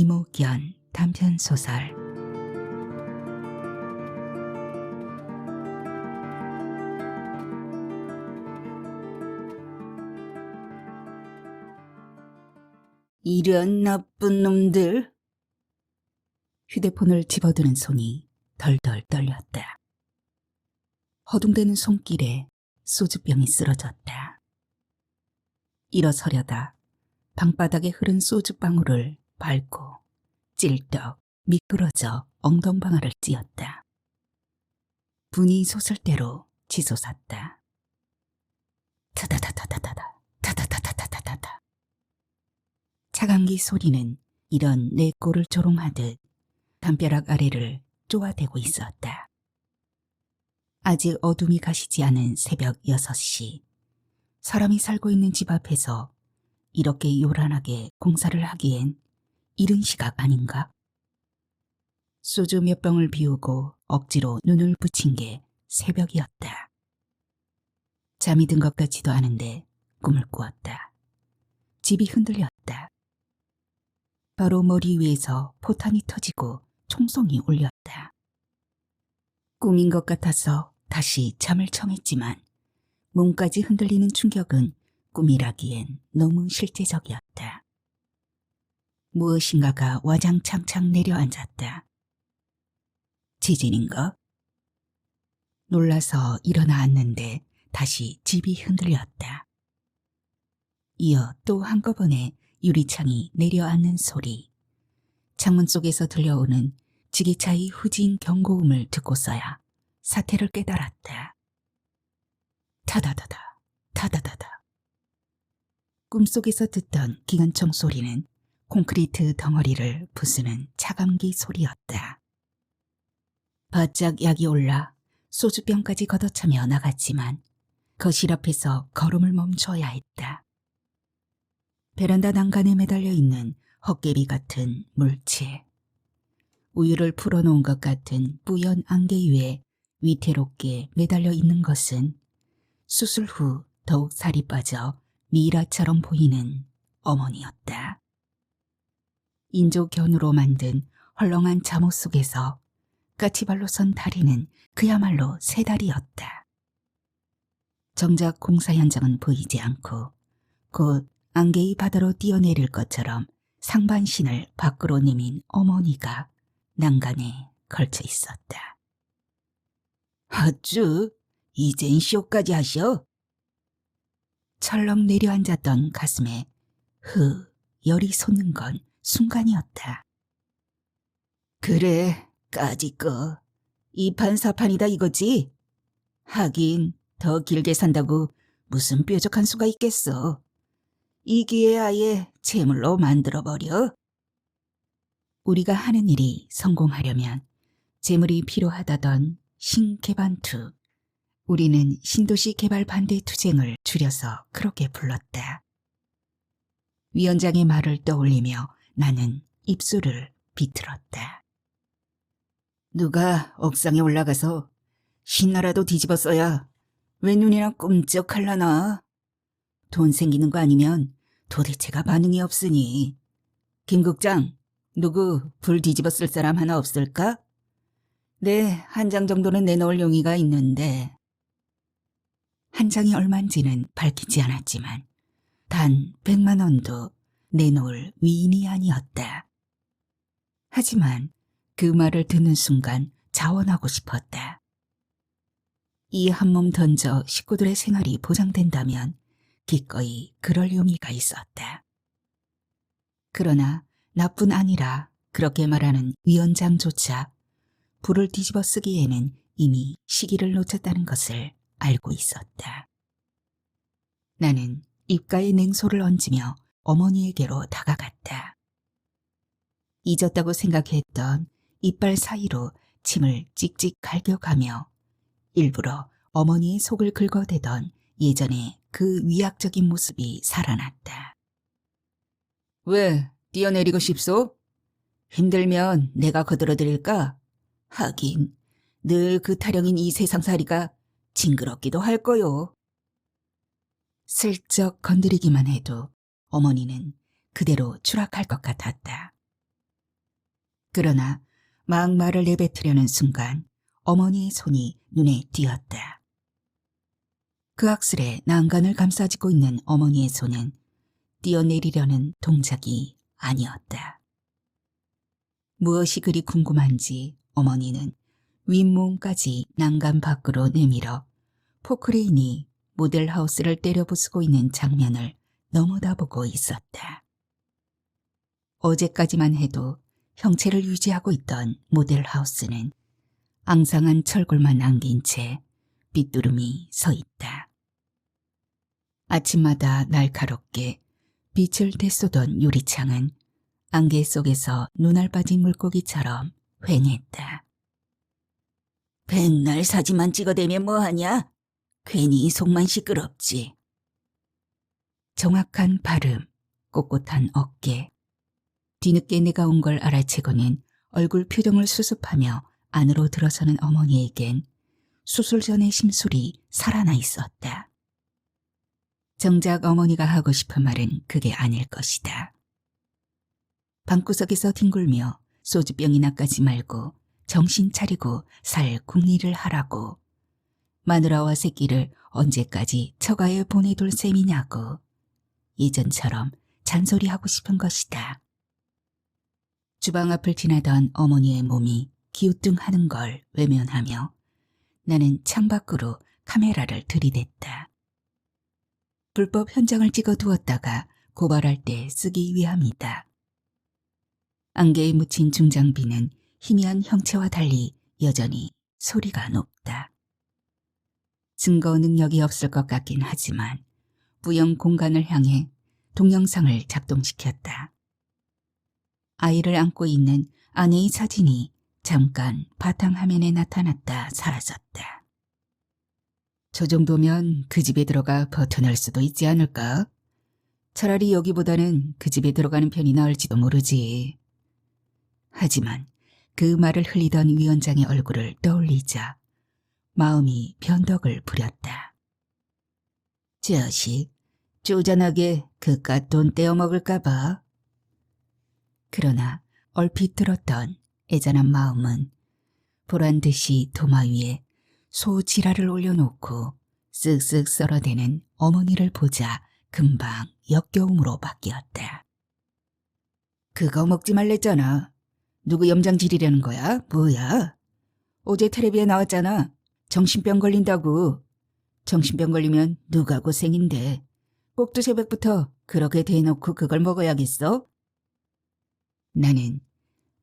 이목견 단편소설. 이런 나쁜 놈들. 휴대폰을 집어드는 손이 덜덜 떨렸다. 허둥대는 손길에 소주병이 쓰러졌다. 일어서려다 방바닥에 흐른 소주방울을 밟고 찔떡 미끄러져 엉덩방아를 찧었다. 분이 솟을대로 치솟았다. 타다다다다다다 타다다다다다다. 차감기 소리는 이런 내 꼴을 조롱하듯 담벼락 아래를 쪼아대고 있었다. 아직 어둠이 가시지 않은 새벽 6시, 사람이 살고 있는 집 앞에서 이렇게 요란하게 공사를 하기엔 이른 시각 아닌가? 소주 몇 병을 비우고 억지로 눈을 붙인 게 새벽이었다. 잠이 든 것 같지도 않은데 꿈을 꾸었다. 집이 흔들렸다. 바로 머리 위에서 포탄이 터지고 총성이 울렸다. 꿈인 것 같아서 다시 잠을 청했지만 몸까지 흔들리는 충격은 꿈이라기엔 너무 실제적이었다. 무엇인가가 와장창창 내려앉았다. 지진인가? 놀라서 일어나 앉는데 다시 집이 흔들렸다. 이어 또 한꺼번에 유리창이 내려앉는 소리, 창문 속에서 들려오는 지게차의 후진 경고음을 듣고서야 사태를 깨달았다. 타다다다, 타다다다. 꿈속에서 듣던 기관총 소리는 콘크리트 덩어리를 부수는 차감기 소리였다. 바짝 약이 올라 소주병까지 걷어차며 나갔지만 거실 앞에서 걸음을 멈춰야 했다. 베란다 난간에 매달려 있는 헛개비 같은 물체, 우유를 풀어놓은 것 같은 뿌연 안개 위에 위태롭게 매달려 있는 것은 수술 후 더욱 살이 빠져 미라처럼 보이는 어머니였다. 인조견으로 만든 헐렁한 잠옷 속에서 까치발로 선 다리는 그야말로 새 다리였다. 정작 공사 현장은 보이지 않고 곧 안개의 바다로 뛰어내릴 것처럼 상반신을 밖으로 내민 어머니가 난간에 걸쳐 있었다. 어쭈, 이젠 쇼까지 하셔? 철렁 내려앉았던 가슴에 열이 솟는 건 순간이었다. 그래, 까짓 거. 이판사판이다 이거지? 하긴 더 길게 산다고 무슨 뾰족한 수가 있겠어. 이 기회에 아예 재물로 만들어버려. 우리가 하는 일이 성공하려면 재물이 필요하다던 신개반투, 우리는 신도시 개발 반대 투쟁을 줄여서 그렇게 불렀다. 위원장의 말을 떠올리며 나는 입술을 비틀었다. 누가 옥상에 올라가서 신나라도 뒤집었어야 왜 눈이나 끔쩍할라나. 돈 생기는 거 아니면 도대체가 반응이 없으니. 김 국장, 누구 불 뒤집었을 사람 하나 없을까? 네, 한 장 정도는 내놓을 용의가 있는데. 한 장이 얼만지는 밝히지 않았지만 단 100만 원도 내놓을 위인이 아니었다. 하지만 그 말을 듣는 순간 자원하고 싶었다. 이 한 몸 던져 식구들의 생활이 보장된다면 기꺼이 그럴 용의가 있었다. 그러나 나뿐 아니라 그렇게 말하는 위원장조차 불을 뒤집어 쓰기에는 이미 시기를 놓쳤다는 것을 알고 있었다. 나는 입가에 냉소를 얹으며 어머니에게로 다가갔다. 잊었다고 생각했던 이빨 사이로 침을 찍찍 갈겨가며 일부러 어머니의 속을 긁어대던 예전의 그 위약적인 모습이 살아났다. 왜 뛰어내리고 싶소? 힘들면 내가 거들어드릴까? 하긴 늘 그 타령인 이 세상살이가 징그럽기도 할 거요. 슬쩍 건드리기만 해도 어머니는 그대로 추락할 것 같았다. 그러나 막 말을 내뱉으려는 순간 어머니의 손이 눈에 띄었다. 그 악슬에 난간을 감싸지고 있는 어머니의 손은 뛰어내리려는 동작이 아니었다. 무엇이 그리 궁금한지 어머니는 윗몸까지 난간 밖으로 내밀어 포크레인이 모델하우스를 때려부수고 있는 장면을 넘어다보고 있었다. 어제까지만 해도 형체를 유지하고 있던 모델하우스는 앙상한 철골만 남긴 채 삐뚤음이 서 있다. 아침마다 날카롭게 빛을 대쏘던 유리창은 안개 속에서 눈알 빠진 물고기처럼 휑했다. 백날 사진만 찍어대면 뭐하냐? 괜히 속만 시끄럽지. 정확한 발음, 꼿꼿한 어깨. 뒤늦게 내가 온 걸 알아채고는 얼굴 표정을 수습하며 안으로 들어서는 어머니에겐 수술 전의 심술이 살아나 있었다. 정작 어머니가 하고 싶은 말은 그게 아닐 것이다. 방구석에서 뒹굴며 소주병이나 까지 말고 정신 차리고 살 궁리를 하라고. 마누라와 새끼를 언제까지 처가에 보내둘 셈이냐고. 예전처럼 잔소리하고 싶은 것이다. 주방 앞을 지나던 어머니의 몸이 기우뚱하는 걸 외면하며 나는 창밖으로 카메라를 들이댔다. 불법 현장을 찍어두었다가 고발할 때 쓰기 위함이다. 안개에 묻힌 중장비는 희미한 형체와 달리 여전히 소리가 높다. 증거 능력이 없을 것 같긴 하지만 부영 공간을 향해 동영상을 작동시켰다. 아이를 안고 있는 아내의 사진이 잠깐 바탕화면에 나타났다 사라졌다. 저 정도면 그 집에 들어가 버텨낼 수도 있지 않을까? 차라리 여기보다는 그 집에 들어가는 편이 나을지도 모르지. 하지만 그 말을 흘리던 위원장의 얼굴을 떠올리자 마음이 변덕을 부렸다. 자식, 쪼잔하게 그깟 돈 떼어먹을까 봐. 그러나 얼핏 들었던 애잔한 마음은 보란듯이 도마 위에 소 지랄을 올려놓고 쓱쓱 썰어대는 어머니를 보자 금방 역겨움으로 바뀌었다. 그거 먹지 말랬잖아. 누구 염장 지리려는 거야? 뭐야? 어제 텔레비에 나왔잖아. 정신병 걸린다고. 정신병 걸리면 누가 고생인데. 꼭두 새벽부터 그렇게 대놓고 그걸 먹어야겠어? 나는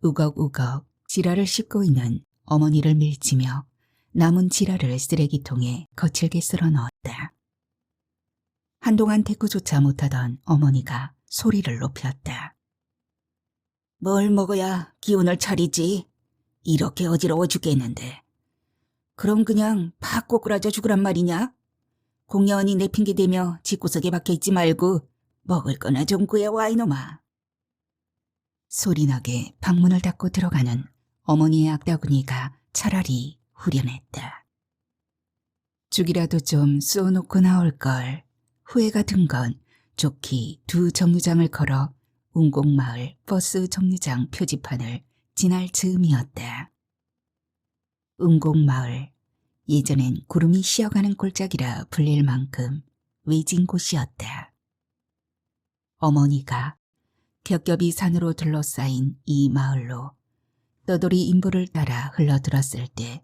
우걱우걱 지랄을 씹고 있는 어머니를 밀치며 남은 지랄을 쓰레기통에 거칠게 쓸어 넣었다. 한동안 대꾸조차 못하던 어머니가 소리를 높였다. 뭘 먹어야 기운을 차리지? 이렇게 어지러워 죽겠는데. 그럼 그냥 팍 꼬꾸라져 죽으란 말이냐? 공연히 내 핑계대며 집구석에 박혀있지 말고 먹을 거나 좀 구해와 이놈아. 소리나게 방문을 닫고 들어가는 어머니의 악다구니가 차라리 후련했다. 죽이라도 좀 쏘놓고 나올걸. 후회가 든 건 좋게 두 정류장을 걸어 운곡마을 버스 정류장 표지판을 지날 즈음이었다. 운곡마을, 예전엔 구름이 쉬어가는 골짜기라 불릴 만큼 외진 곳이었다. 어머니가 겹겹이 산으로 둘러싸인 이 마을로 떠돌이 인부를 따라 흘러들었을 때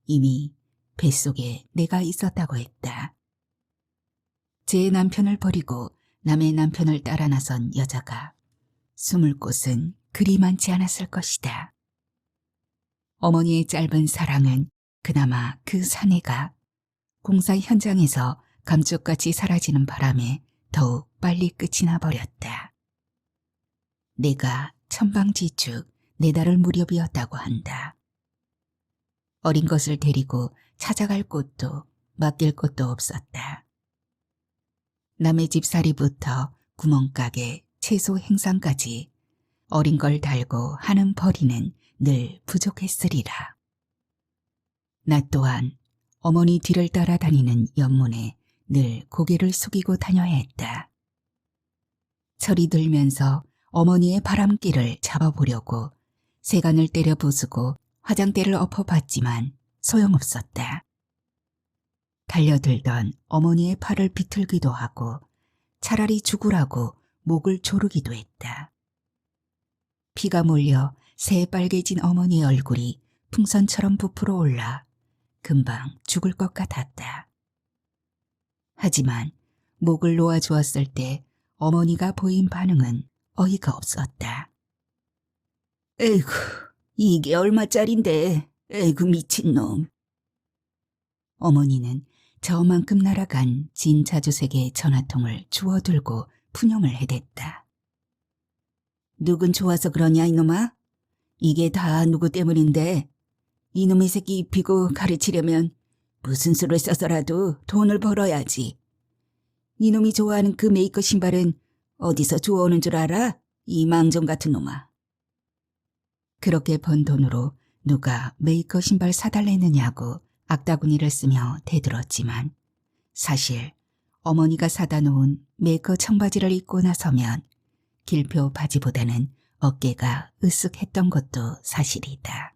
이미 뱃속에 내가 있었다고 했다. 제 남편을 버리고 남의 남편을 따라 나선 여자가 숨을 곳은 그리 많지 않았을 것이다. 어머니의 짧은 사랑은 그나마 그 사내가 공사 현장에서 감쪽같이 사라지는 바람에 더욱 빨리 끝이 나버렸다. 내가 천방지축 4달을 무렵이었다고 한다. 어린 것을 데리고 찾아갈 곳도 맡길 곳도 없었다. 남의 집살이부터 구멍가게, 채소 행상까지 어린 걸 달고 하는 벌이는 늘 부족했으리라. 나 또한 어머니 뒤를 따라다니는 연문에 늘 고개를 숙이고 다녀야 했다. 철이 들면서 어머니의 바람길을 잡아보려고 세간을 때려 부수고 화장대를 엎어봤지만 소용없었다. 달려들던 어머니의 팔을 비틀기도 하고 차라리 죽으라고 목을 조르기도 했다. 피가 몰려 새빨개진 어머니의 얼굴이 풍선처럼 부풀어 올라 금방 죽을 것 같았다. 하지만 목을 놓아주었을 때 어머니가 보인 반응은 어이가 없었다. 에이구, 이게 얼마짜린데. 에이구, 미친놈. 어머니는 저만큼 날아간 진 자주색의 전화통을 주워들고 푸념을 해댔다. 누군 좋아서 그러냐, 이놈아? 이게 다 누구 때문인데. 이놈의 새끼 입히고 가르치려면 무슨 수를 써서라도 돈을 벌어야지. 이놈이 좋아하는 그 메이커 신발은 어디서 주워오는 줄 알아? 이 망정 같은 놈아. 그렇게 번 돈으로 누가 메이커 신발 사달랬느냐고 악다구니를 쓰며 대들었지만 사실 어머니가 사다 놓은 메이커 청바지를 입고 나서면 길표 바지보다는 어깨가 으쓱했던 것도 사실이다.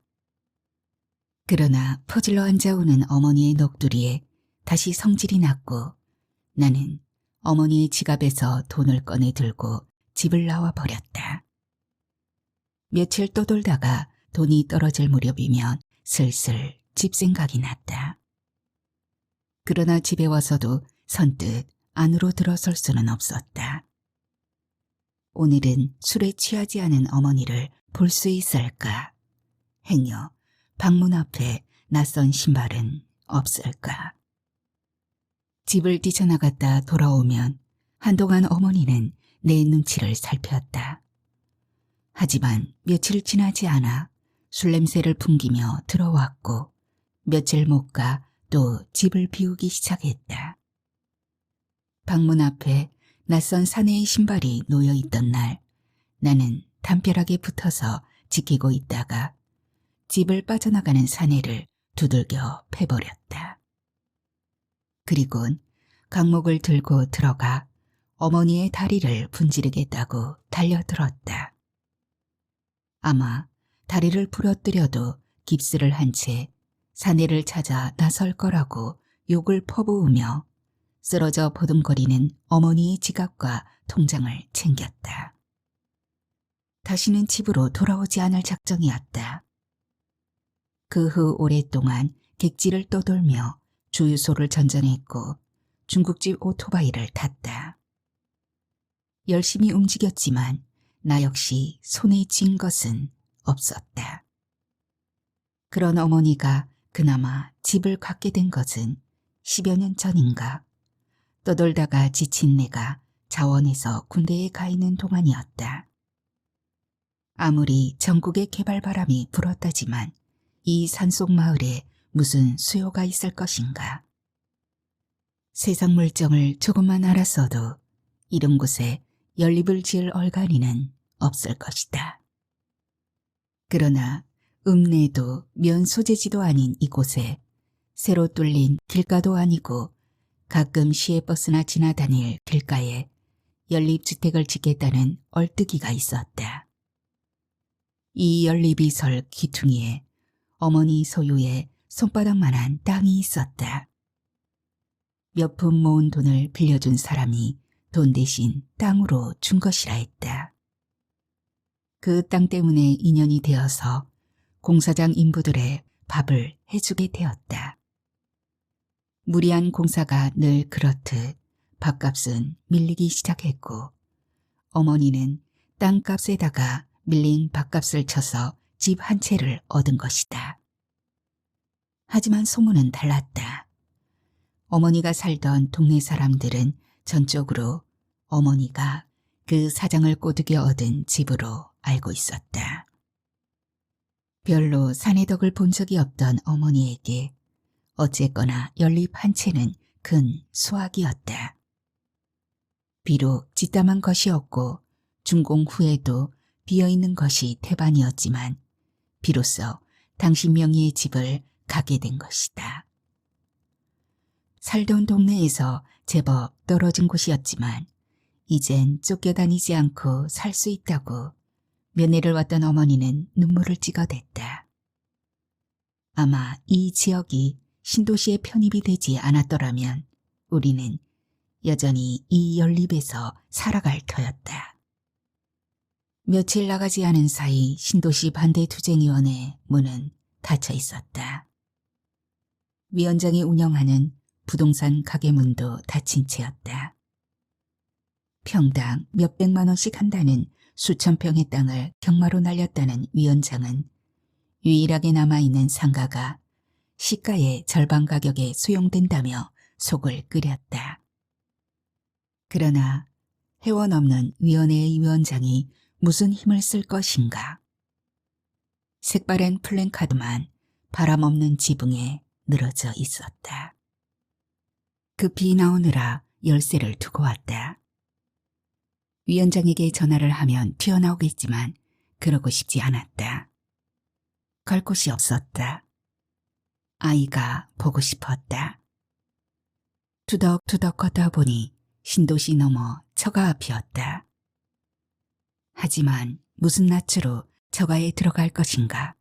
그러나 퍼질러 앉아오는 어머니의 넋두리에 다시 성질이 났고 나는 어머니의 지갑에서 돈을 꺼내 들고 집을 나와 버렸다. 며칠 떠돌다가 돈이 떨어질 무렵이면 슬슬 집 생각이 났다. 그러나 집에 와서도 선뜻 안으로 들어설 수는 없었다. 오늘은 술에 취하지 않은 어머니를 볼 수 있을까? 행여 방문 앞에 낯선 신발은 없을까? 집을 뛰쳐나갔다 돌아오면 한동안 어머니는 내 눈치를 살폈다. 하지만 며칠 지나지 않아 술 냄새를 풍기며 들어왔고 며칠 못 가 또 집을 비우기 시작했다. 방문 앞에 낯선 사내의 신발이 놓여 있던 날 나는 담벼락에 붙어서 지키고 있다가 집을 빠져나가는 사내를 두들겨 패버렸다. 그리곤 강목을 들고 들어가 어머니의 다리를 분지르겠다고 달려들었다. 아마 다리를 부러뜨려도 깁스를 한 채 사내를 찾아 나설 거라고 욕을 퍼부으며 쓰러져 보듬거리는 어머니의 지갑과 통장을 챙겼다. 다시는 집으로 돌아오지 않을 작정이었다. 그 후 오랫동안 객지를 떠돌며 주유소를 전전했고 중국집 오토바이를 탔다. 열심히 움직였지만 나 역시 손에 쥔 것은 없었다. 그런 어머니가 그나마 집을 갖게 된 것은 10여 년 전인가. 떠돌다가 지친 내가 자원해서 군대에 가 있는 동안이었다. 아무리 전국의 개발바람이 불었다지만 이 산속 마을에 무슨 수요가 있을 것인가. 세상 물정을 조금만 알았어도 이런 곳에 연립을 지을 얼간이는 없을 것이다. 그러나 읍내도 면 소재지도 아닌 이곳에 새로 뚫린 길가도 아니고 가끔 시외버스나 지나다닐 길가에 연립주택을 짓겠다는 얼뜨기가 있었다. 이 연립이 설 귀퉁이에 어머니 소유의 손바닥만한 땅이 있었다. 몇 푼 모은 돈을 빌려준 사람이 돈 대신 땅으로 준 것이라 했다. 그 땅 때문에 인연이 되어서 공사장 인부들의 밥을 해주게 되었다. 무리한 공사가 늘 그렇듯 밥값은 밀리기 시작했고 어머니는 땅값에다가 밀린 밥값을 쳐서 집 한 채를 얻은 것이다. 하지만 소문은 달랐다. 어머니가 살던 동네 사람들은 전적으로 어머니가 그 사장을 꼬드겨 얻은 집으로 알고 있었다. 별로 사내 덕을 본 적이 없던 어머니에게 어쨌거나 연립 한 채는 큰 수확이었다. 비록 짓담한 것이었고 준공 후에도 비어있는 것이 태반이었지만 비로소 당신 명의의 집을 가게 된 것이다. 살던 동네에서 제법 떨어진 곳이었지만 이젠 쫓겨다니지 않고 살 수 있다고 면회를 왔던 어머니는 눈물을 찍어댔다. 아마 이 지역이 신도시에 편입이 되지 않았더라면 우리는 여전히 이 연립에서 살아갈 터였다. 며칠 나가지 않은 사이 신도시 반대투쟁위원회 문은 닫혀 있었다. 위원장이 운영하는 부동산 가게 문도 닫힌 채였다. 평당 몇백만 원씩 한다는 수천 평의 땅을 경마로 날렸다는 위원장은 유일하게 남아있는 상가가 시가의 절반 가격에 수용된다며 속을 끓였다. 그러나 회원 없는 위원회의 위원장이 무슨 힘을 쓸 것인가. 색바랜 플랜카드만 바람 없는 지붕에 늘어져 있었다. 급히 나오느라 열쇠를 두고 왔다. 위원장에게 전화를 하면 튀어나오겠지만 그러고 싶지 않았다. 갈 곳이 없었다. 아이가 보고 싶었다. 투덕투덕 걷다 보니 신도시 넘어 처가 앞이었다. 하지만 무슨 낯으로 처가에 들어갈 것인가.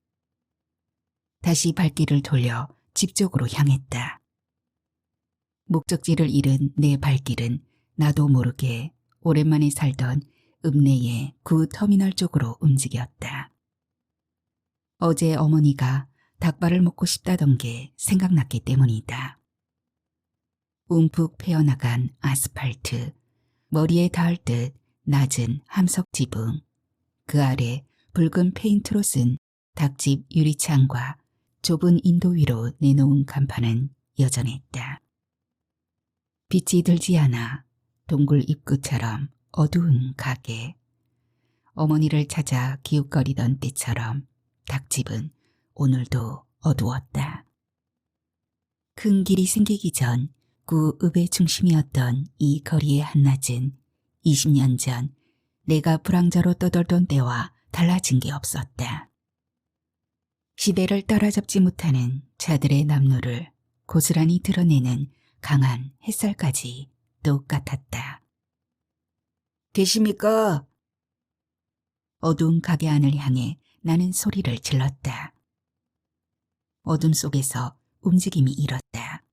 다시 발길을 돌려 집 쪽으로 향했다. 목적지를 잃은 내 발길은 나도 모르게 오랜만에 살던 읍내의 구 터미널 쪽으로 움직였다. 어제 어머니가 닭발을 먹고 싶다던 게 생각났기 때문이다. 움푹 패어나간 아스팔트, 머리에 닿을 듯 낮은 함석 지붕, 그 아래 붉은 페인트로 쓴 닭집 유리창과 좁은 인도 위로 내놓은 간판은 여전했다. 빛이 들지 않아 동굴 입구처럼 어두운 가게. 어머니를 찾아 기웃거리던 때처럼 닭집은 오늘도 어두웠다. 큰 길이 생기기 전 구 읍의 중심이었던 이 거리의 한낮은 20년 전 내가 불황자로 떠돌던 때와 달라진 게 없었다. 시대를 따라잡지 못하는 자들의 남노를 고스란히 드러내는 강한 햇살까지 똑같았다. 계십니까? 어두운 가게 안을 향해 나는 소리를 질렀다. 어둠 속에서 움직임이 일었다.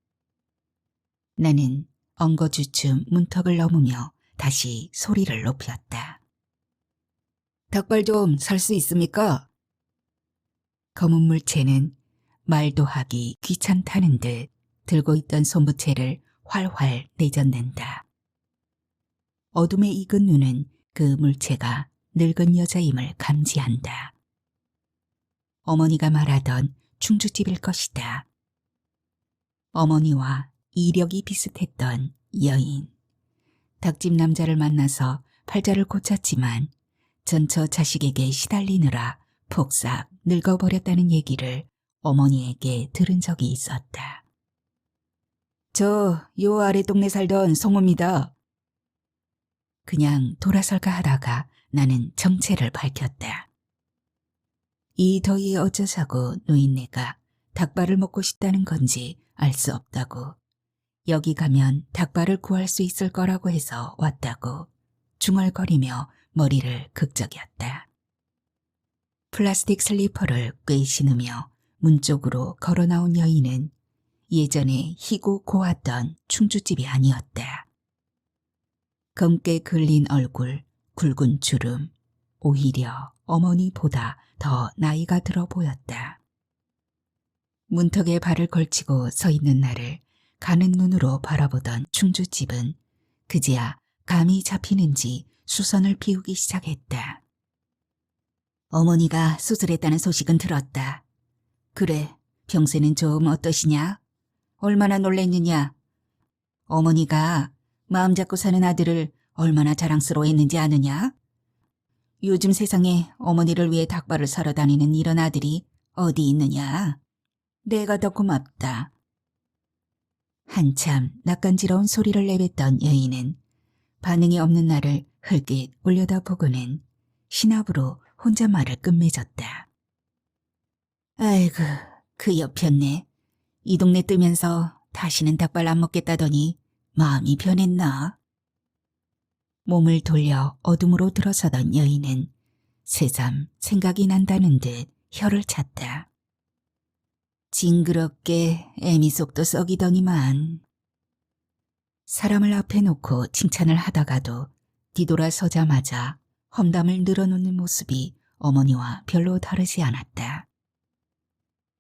나는 엉거주춤 문턱을 넘으며 다시 소리를 높였다. 닭발 좀 살 수 있습니까? 검은 물체는 말도 하기 귀찮다는 듯 들고 있던 손부채를 활활 내젓는다. 어둠에 익은 눈은 그 물체가 늙은 여자임을 감지한다. 어머니가 말하던 충주집일 것이다. 어머니와 이력이 비슷했던 여인. 닭집 남자를 만나서 팔자를 고쳤지만 전처 자식에게 시달리느라 폭삭 늙어버렸다는 얘기를 어머니에게 들은 적이 있었다. 저 요 아래 동네 살던 성우입니다. 그냥 돌아설까 하다가 나는 정체를 밝혔다. 이 더위에 어쩌자고 노인네가 닭발을 먹고 싶다는 건지 알 수 없다고, 여기 가면 닭발을 구할 수 있을 거라고 해서 왔다고 중얼거리며 머리를 극적였다. 플라스틱 슬리퍼를 꽤 신으며 문 쪽으로 걸어 나온 여인은 예전에 희고 고왔던 충주집이 아니었다. 검게 글린 얼굴, 굵은 주름, 오히려 어머니보다 더 나이가 들어 보였다. 문턱에 발을 걸치고 서 있는 나를 가는 눈으로 바라보던 충주집은 그제야 감이 잡히는지 수선을 피우기 시작했다. 어머니가 수술했다는 소식은 들었다. 그래, 병세는 좀 어떠시냐? 얼마나 놀랬느냐? 어머니가 마음 잡고 사는 아들을 얼마나 자랑스러워했는지 아느냐? 요즘 세상에 어머니를 위해 닭발을 사러 다니는 이런 아들이 어디 있느냐? 내가 더 고맙다. 한참 낯간지러운 소리를 내뱉던 여인은 반응이 없는 나를 흘낏 올려다보고는 신압으로 혼잣말을 끝맺었다. 아이고, 그 옆이었네. 이 동네 뜨면서 다시는 닭발 안 먹겠다더니 마음이 변했나? 몸을 돌려 어둠으로 들어서던 여인은 새삼 생각이 난다는 듯 혀를 찼다. 징그럽게 애미 속도 썩이더니만. 사람을 앞에 놓고 칭찬을 하다가도 뒤돌아서자마자 험담을 늘어놓는 모습이 어머니와 별로 다르지 않았다.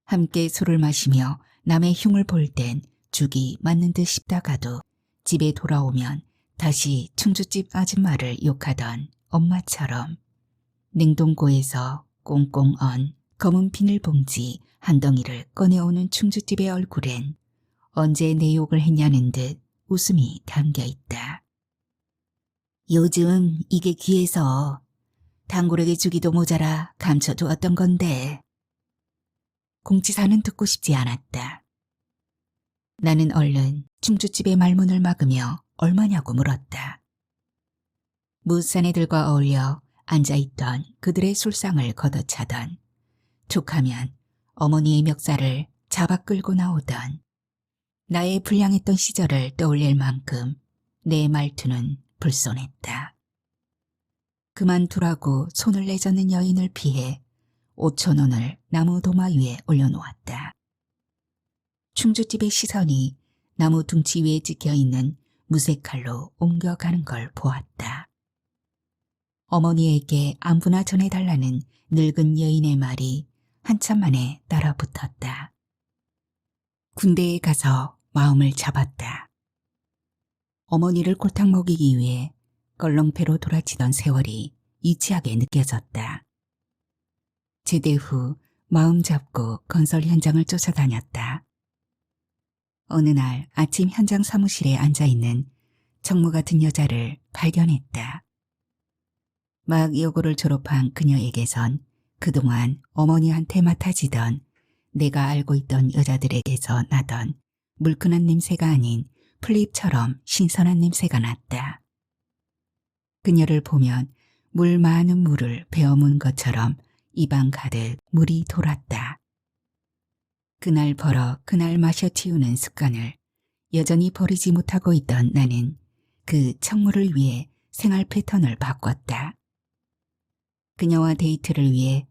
함께 술을 마시며 남의 흉을 볼 땐 죽이 맞는 듯 싶다가도 집에 돌아오면 다시 충주집 아줌마를 욕하던 엄마처럼 냉동고에서 꽁꽁 언 검은 비닐봉지 한 덩이를 꺼내오는 충주집의 얼굴엔 언제 내 욕을 했냐는 듯 웃음이 담겨 있다. 요즘 이게 귀해서 단골에게 주기도 모자라 감춰두었던 건데. 공치사는 듣고 싶지 않았다. 나는 얼른 충주집의 말문을 막으며 얼마냐고 물었다. 무산 애들과 어울려 앉아있던 그들의 술상을 걷어차던 툭하면 어머니의 멱살을 잡아 끌고 나오던 나의 불량했던 시절을 떠올릴 만큼 내 말투는 불손했다. 그만두라고 손을 내젓는 여인을 피해 5,000원을 나무 도마 위에 올려놓았다. 충주집의 시선이 나무 둥치 위에 찍혀있는 무쇠칼로 옮겨가는 걸 보았다. 어머니에게 안부나 전해달라는 늙은 여인의 말이 한참 만에 따라붙었다. 군대에 가서 마음을 잡았다. 어머니를 골탕 먹이기 위해 껄렁패로 돌아치던 세월이 이치하게 느껴졌다. 제대 후 마음 잡고 건설 현장을 쫓아다녔다. 어느 날 아침 현장 사무실에 앉아있는 정모 같은 여자를 발견했다. 막 여고를 졸업한 그녀에게선 그동안 어머니한테 맡아지던 내가 알고 있던 여자들에게서 나던 물큰한 냄새가 아닌 플립처럼 신선한 냄새가 났다. 그녀를 보면 물 많은 물을 베어문 것처럼 입안 가득 물이 돌았다. 그날 벌어 그날 마셔 튀우는 습관을 여전히 버리지 못하고 있던 나는 그 청물을 위해 생활 패턴을 바꿨다. 그녀와 데이트를 위해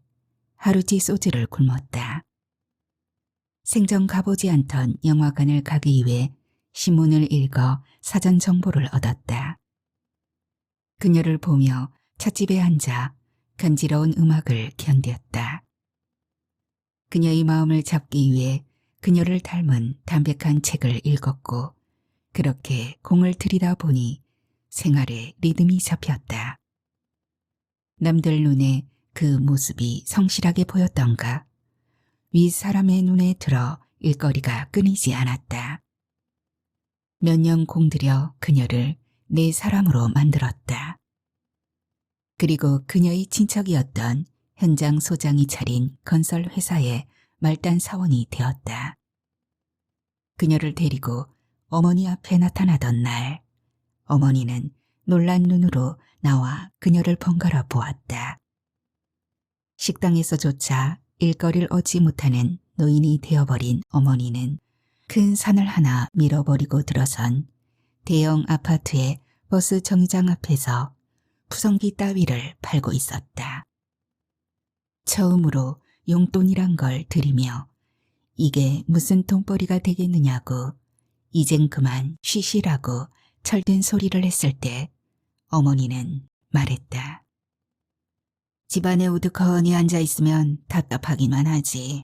하루치 소주를 굶었다. 생전 가보지 않던 영화관을 가기 위해 신문을 읽어 사전 정보를 얻었다. 그녀를 보며 찻집에 앉아 간지러운 음악을 견뎠다. 그녀의 마음을 잡기 위해 그녀를 닮은 담백한 책을 읽었고 그렇게 공을 들이다 보니 생활에 리듬이 잡혔다. 남들 눈에 그 모습이 성실하게 보였던가 윗사람의 눈에 들어 일거리가 끊이지 않았다. 몇 년 공들여 그녀를 내 사람으로 만들었다. 그리고 그녀의 친척이었던 현장 소장이 차린 건설 회사의 말단 사원이 되었다. 그녀를 데리고 어머니 앞에 나타나던 날, 어머니는 놀란 눈으로 나와 그녀를 번갈아 보았다. 식당에서조차 일거리를 얻지 못하는 노인이 되어버린 어머니는 큰 산을 하나 밀어버리고 들어선 대형 아파트의 버스 정류장 앞에서 푸성기 따위를 팔고 있었다. 처음으로 용돈이란 걸 드리며 이게 무슨 돈벌이가 되겠느냐고 이젠 그만 쉬시라고 철든 소리를 했을 때 어머니는 말했다. 집안에 우두커니 앉아있으면 답답하기만 하지.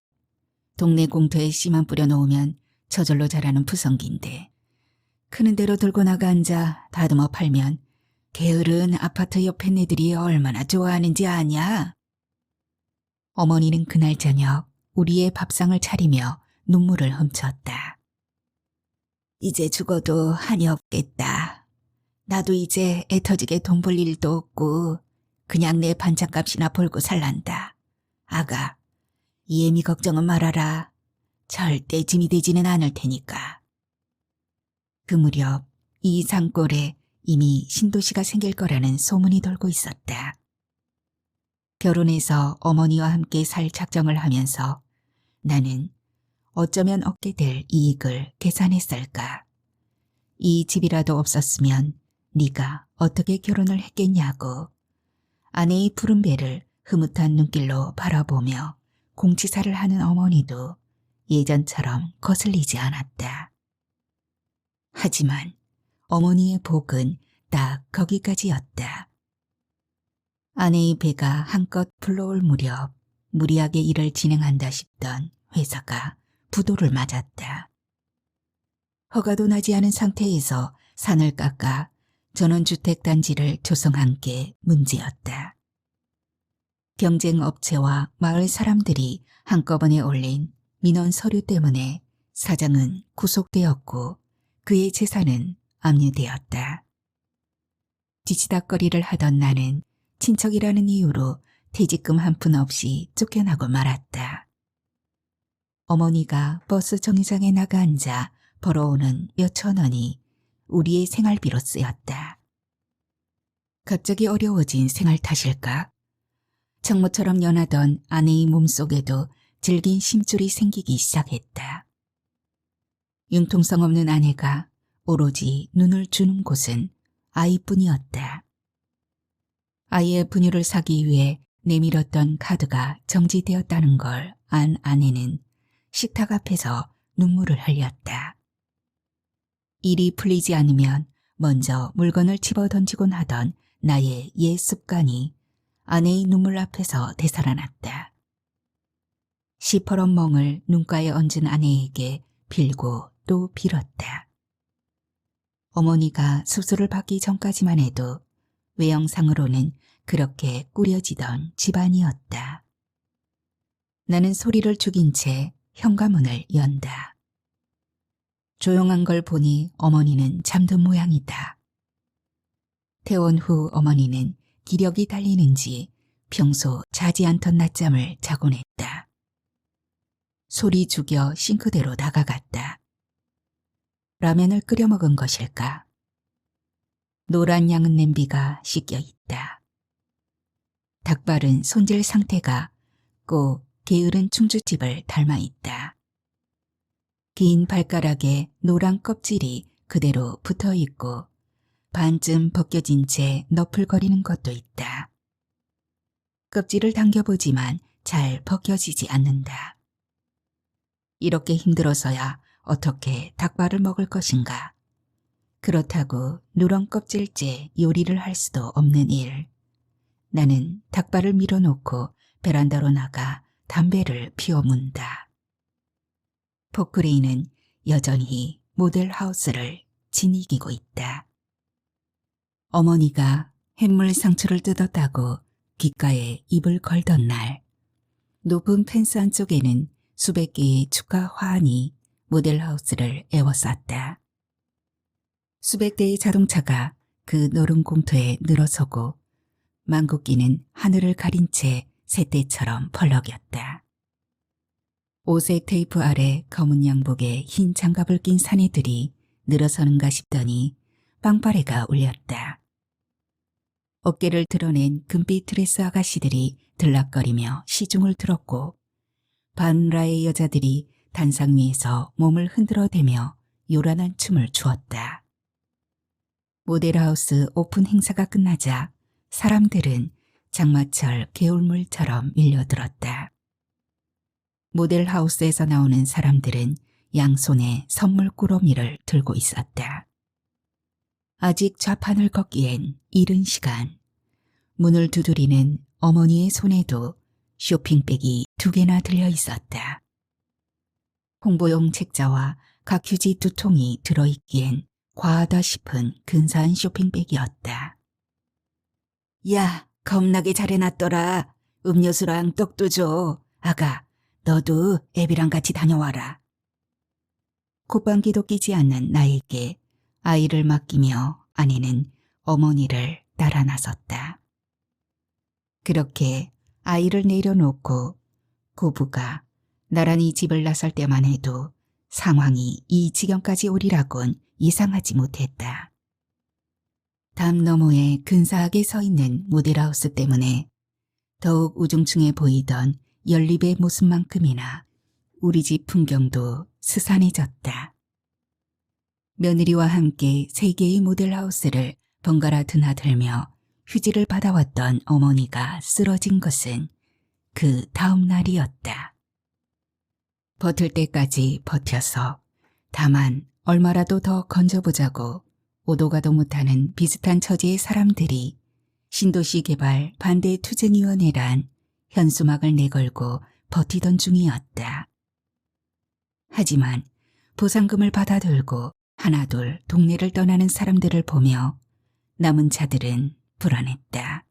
동네 공터에 씨만 뿌려놓으면 저절로 자라는 푸성기인데 크는 대로 들고 나가 앉아 다듬어 팔면 게으른 아파트 옆에 애들이 얼마나 좋아하는지 아냐? 어머니는 그날 저녁 우리의 밥상을 차리며 눈물을 훔쳤다. 이제 죽어도 한이 없겠다. 나도 이제 애 터지게 돈 벌 일도 없고 그냥 내 반찬값이나 벌고 살란다. 아가, 이애미 걱정은 말아라. 절대 짐이 되지는 않을 테니까. 그 무렵 이 산골에 이미 신도시가 생길 거라는 소문이 돌고 있었다. 결혼해서 어머니와 함께 살 작정을 하면서 나는 어쩌면 얻게 될 이익을 계산했을까. 이 집이라도 없었으면 네가 어떻게 결혼을 했겠냐고. 아내의 푸른 배를 흐뭇한 눈길로 바라보며 공치사를 하는 어머니도 예전처럼 거슬리지 않았다. 하지만 어머니의 복은 딱 거기까지였다. 아내의 배가 한껏 불러올 무렵 무리하게 일을 진행한다 싶던 회사가 부도를 맞았다. 허가도 나지 않은 상태에서 산을 깎아 전원주택단지를 조성한 게 문제였다. 경쟁업체와 마을 사람들이 한꺼번에 올린 민원 서류 때문에 사장은 구속되었고 그의 재산은 압류되었다. 뒤치다꺼리를 하던 나는 친척이라는 이유로 퇴직금 한 푼 없이 쫓겨나고 말았다. 어머니가 버스 정류장에 나가 앉아 벌어오는 몇천 원이 우리의 생활비로 쓰였다. 갑자기 어려워진 생활 탓일까? 정모처럼 연하던 아내의 몸속에도 질긴 심줄이 생기기 시작했다. 융통성 없는 아내가 오로지 눈을 주는 곳은 아이뿐이었다. 아이의 분유를 사기 위해 내밀었던 카드가 정지되었다는 걸 안 아내는 식탁 앞에서 눈물을 흘렸다. 일이 풀리지 않으면 먼저 물건을 집어던지곤 하던 나의 옛 습관이 아내의 눈물 앞에서 되살아났다. 시퍼런 멍을 눈가에 얹은 아내에게 빌고 또 빌었다. 어머니가 수술을 받기 전까지만 해도 외형상으로는 그렇게 꾸려지던 집안이었다. 나는 소리를 죽인 채 현관문을 연다. 조용한 걸 보니 어머니는 잠든 모양이다. 퇴원 후 어머니는 기력이 달리는지 평소 자지 않던 낮잠을 자곤 했다. 소리 죽여 싱크대로 다가갔다. 라면을 끓여 먹은 것일까? 노란 양은 냄비가 씻겨 있다. 닭발은 손질 상태가 꼭 게으른 충주집을 닮아 있다. 긴 발가락에 노란 껍질이 그대로 붙어 있고 반쯤 벗겨진 채 너풀거리는 것도 있다. 껍질을 당겨보지만 잘 벗겨지지 않는다. 이렇게 힘들어서야 어떻게 닭발을 먹을 것인가. 그렇다고 누런 껍질째 요리를 할 수도 없는 일. 나는 닭발을 밀어놓고 베란다로 나가 담배를 피워 문다. 포크레인은 여전히 모델하우스를 지니기고 있다. 어머니가 햇물 상추를 뜯었다고 귓가에 입을 걸던 날, 높은 펜스 안쪽에는 수백 개의 축하 화환이 모델하우스를 에워쌌다. 수백 대의 자동차가 그 노른 공터에 늘어서고 망국기는 하늘을 가린 채 새떼처럼 펄럭였다. 오색 테이프 아래 검은 양복에 흰 장갑을 낀 사내들이 늘어서는가 싶더니 빵빠레가 울렸다. 어깨를 드러낸 금빛 드레스 아가씨들이 들락거리며 시중을 들었고 반라의 여자들이 단상 위에서 몸을 흔들어대며 요란한 춤을 추었다. 모델하우스 오픈 행사가 끝나자 사람들은 장마철 개울물처럼 밀려들었다. 모델하우스에서 나오는 사람들은 양손에 선물 꾸러미를 들고 있었다. 아직 좌판을 걷기엔 이른 시간. 문을 두드리는 어머니의 손에도 쇼핑백이 2개나 들려 있었다. 홍보용 책자와 각 휴지 2통이 들어있기엔 과하다 싶은 근사한 쇼핑백이었다. 야, 겁나게 잘해놨더라. 음료수랑 떡도 줘. 아가, 너도 애비랑 같이 다녀와라. 콧방귀도 끼지 않는 나에게 아이를 맡기며 아내는 어머니를 따라 나섰다. 그렇게 아이를 내려놓고 고부가 나란히 집을 나설 때만 해도 상황이 이 지경까지 오리라곤 예상하지 못했다. 담 너머에 근사하게 서 있는 모델하우스 때문에 더욱 우중충해 보이던 연립의 모습만큼이나 우리 집 풍경도 스산해졌다. 며느리와 함께 3개의 모델하우스를 번갈아 드나들며 휴지를 받아왔던 어머니가 쓰러진 것은 그 다음 날이었다. 버틸 때까지 버텨서 다만 얼마라도 더 건져보자고 오도가도 못하는 비슷한 처지의 사람들이 신도시 개발 반대 투쟁위원회란 현수막을 내걸고 버티던 중이었다. 하지만 보상금을 받아들고 하나둘 동네를 떠나는 사람들을 보며 남은 자들은 불안했다.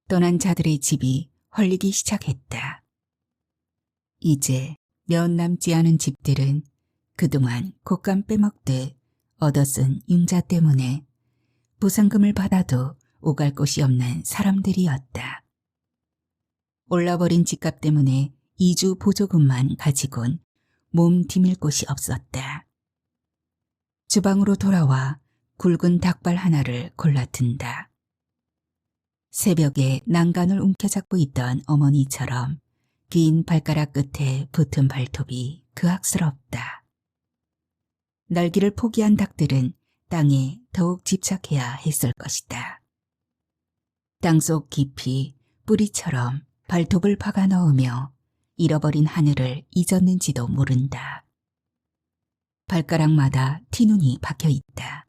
떠난 자들의 집이 헐리기 시작했다. 이제 몇 남지 않은 집들은 그동안 곶감 빼먹듯 얻어쓴 융자 때문에 보상금을 받아도 오갈 곳이 없는 사람들이었다. 올라버린 집값 때문에 2주 보조금만 가지곤 몸 디밀 곳이 없었다. 주방으로 돌아와 굵은 닭발 하나를 골라든다. 새벽에 난간을 움켜잡고 있던 어머니처럼 긴 발가락 끝에 붙은 발톱이 그악스럽다. 날기를 포기한 닭들은 땅에 더욱 집착해야 했을 것이다. 땅속 깊이 뿌리처럼 발톱을 박아 넣으며 잃어버린 하늘을 잊었는지도 모른다. 발가락마다 티눈이 박혀 있다.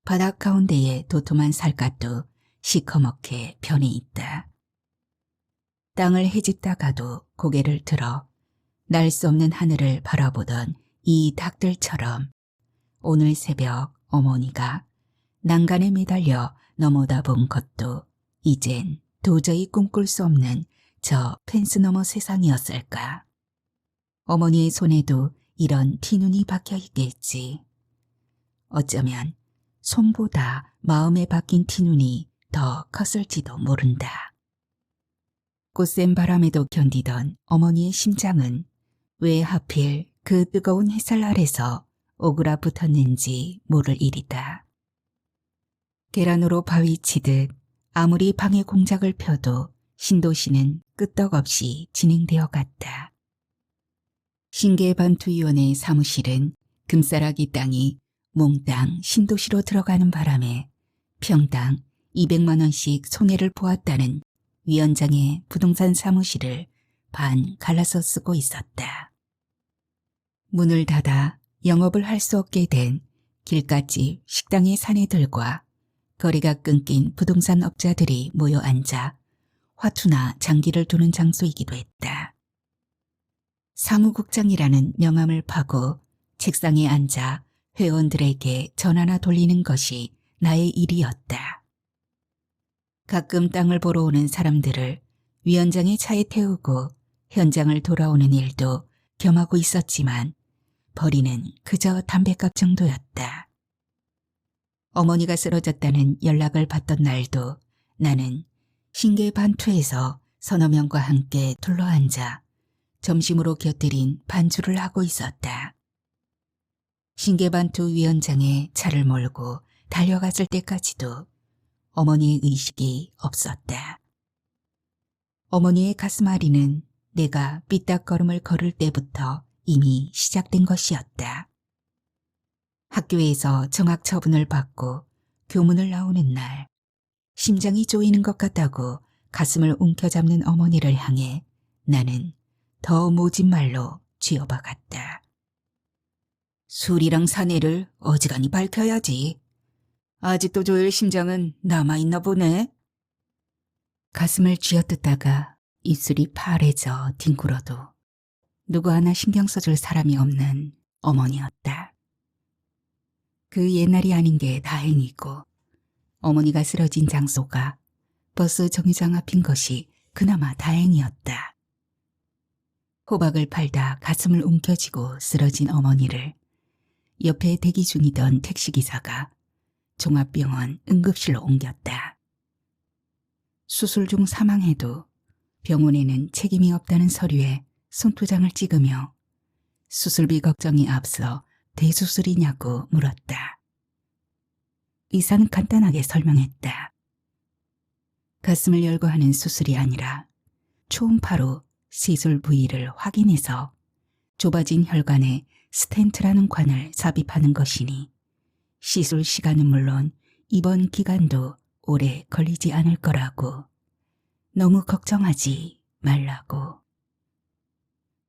바닥 가운데에 도톰한 살갗도 시커멓게 변해 있다. 땅을 헤집다가도 고개를 들어 날 수 없는 하늘을 바라보던 이 닭들처럼 오늘 새벽 어머니가 난간에 매달려 넘어다 본 것도 이젠 도저히 꿈꿀 수 없는 저 펜스 너머 세상이었을까. 어머니의 손에도 이런 티눈이 박혀 있겠지. 어쩌면 손보다 마음에 박힌 티눈이 더 컸을지도 모른다. 꽃샘 바람에도 견디던 어머니의 심장은 왜 하필 그 뜨거운 햇살 아래서 오그라 붙었는지 모를 일이다. 계란으로 바위 치듯 아무리 방해 공작을 펴도 신도시는 끄떡없이 진행되어 갔다. 신계반투위원회 사무실은 금싸라기 땅이 몽땅 신도시로 들어가는 바람에 평당 200만 원씩 손해를 보았다는 위원장의 부동산 사무실을 반 갈라서 쓰고 있었다. 문을 닫아 영업을 할 수 없게 된 길가집 식당의 사내들과 거리가 끊긴 부동산 업자들이 모여 앉아 화투나 장기를 두는 장소이기도 했다. 사무국장이라는 명함을 파고 책상에 앉아 회원들에게 전화나 돌리는 것이 나의 일이었다. 가끔 땅을 보러 오는 사람들을 위원장의 차에 태우고 현장을 돌아오는 일도 겸하고 있었지만 벌이는 그저 담뱃값 정도였다. 어머니가 쓰러졌다는 연락을 받던 날도 나는 신계반투에서 서너 명과 함께 둘러앉아 점심으로 곁들인 반주를 하고 있었다. 신계반투 위원장의 차를 몰고 달려갔을 때까지도 어머니의 의식이 없었다. 어머니의 가슴앓이는 내가 삐딱걸음을 걸을 때부터 이미 시작된 것이었다. 학교에서 정학 처분을 받고 교문을 나오는 날 심장이 쪼이는 것 같다고 가슴을 움켜잡는 어머니를 향해 나는 더 모진 말로 쥐어박았다. 술이랑 사내를 어지간히 밝혀야지. 아직도 조엘 심장은 남아있나 보네. 가슴을 쥐어뜯다가 입술이 파래져 뒹굴어도 누구 하나 신경 써줄 사람이 없는 어머니였다. 그 옛날이 아닌 게 다행이고 어머니가 쓰러진 장소가 버스 정류장 앞인 것이 그나마 다행이었다. 호박을 팔다 가슴을 움켜쥐고 쓰러진 어머니를 옆에 대기 중이던 택시기사가 종합병원 응급실로 옮겼다. 수술 중 사망해도 병원에는 책임이 없다는 서류에 손도장을 찍으며 수술비 걱정이 앞서 대수술이냐고 물었다. 의사는 간단하게 설명했다. 가슴을 열고 하는 수술이 아니라 초음파로 시술 부위를 확인해서 좁아진 혈관에 스텐트라는 관을 삽입하는 것이니 시술 시간은 물론 이번 기간도 오래 걸리지 않을 거라고. 너무 걱정하지 말라고.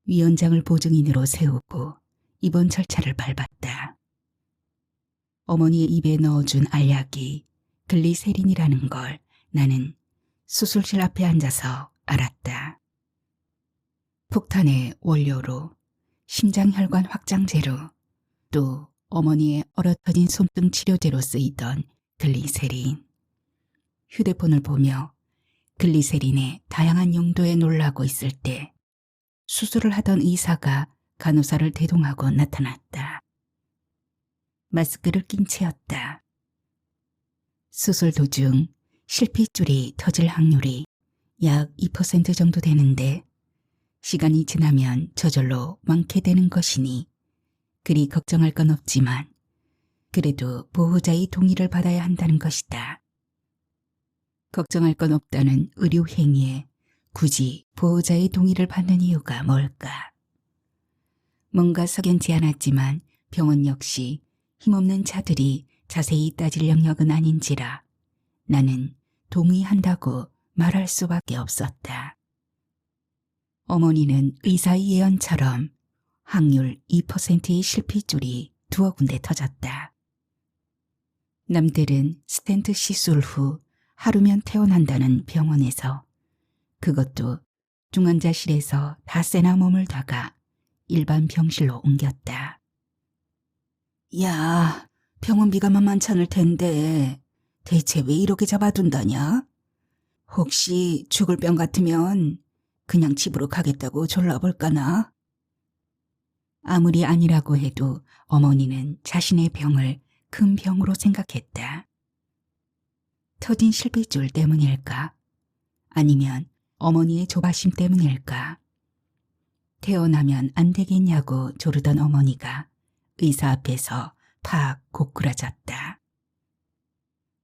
위원장을 보증인으로 세우고 입원 절차를 밟았다. 어머니의 입에 넣어준 알약이 글리세린이라는 걸 나는 수술실 앞에 앉아서 알았다. 폭탄의 원료로, 심장혈관 확장제로, 또 어머니의 얼어터진 손등 치료제로 쓰이던 글리세린. 휴대폰을 보며 글리세린의 다양한 용도에 놀라고 있을 때 수술을 하던 의사가 간호사를 대동하고 나타났다. 마스크를 낀 채였다. 수술 도중 실핏줄이 터질 확률이 약 2% 정도 되는데 시간이 지나면 저절로 완쾌되는 것이니 그리 걱정할 건 없지만 그래도 보호자의 동의를 받아야 한다는 것이다. 걱정할 건 없다는 의료 행위에 굳이 보호자의 동의를 받는 이유가 뭘까? 뭔가 석연치 않았지만 병원 역시 힘없는 자들이 자세히 따질 영역은 아닌지라 나는 동의한다고 말할 수밖에 없었다. 어머니는 의사의 예언처럼 확률 2%의 실핏줄이 두어 군데 터졌다. 남들은 스텐트 시술 후 하루면 퇴원한다는 병원에서 그것도 중환자실에서 닷새나 머물다가 일반 병실로 옮겼다. 야, 병원비가 만만치 않을 텐데 대체 왜 이렇게 잡아둔다냐? 혹시 죽을 병 같으면 그냥 집으로 가겠다고 졸라볼까나? 아무리 아니라고 해도 어머니는 자신의 병을 큰 병으로 생각했다. 터진 실핏줄 때문일까? 아니면 어머니의 조바심 때문일까? 태어나면 안 되겠냐고 조르던 어머니가 의사 앞에서 팍 고꾸라졌다.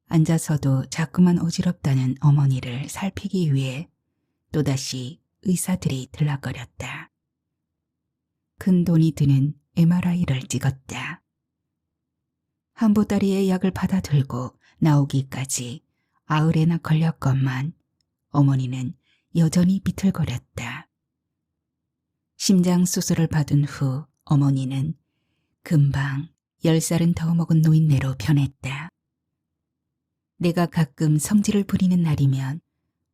앉아서도 자꾸만 어지럽다는 어머니를 살피기 위해 또다시 의사들이 들락거렸다. 큰 돈이 드는 MRI를 찍었다. 한 보따리의 약을 받아들고 나오기까지 아흘에나 걸렸건만 어머니는 여전히 비틀거렸다. 심장 수술을 받은 후 어머니는 금방 10살은 더 먹은 노인네로 변했다. 내가 가끔 성질을 부리는 날이면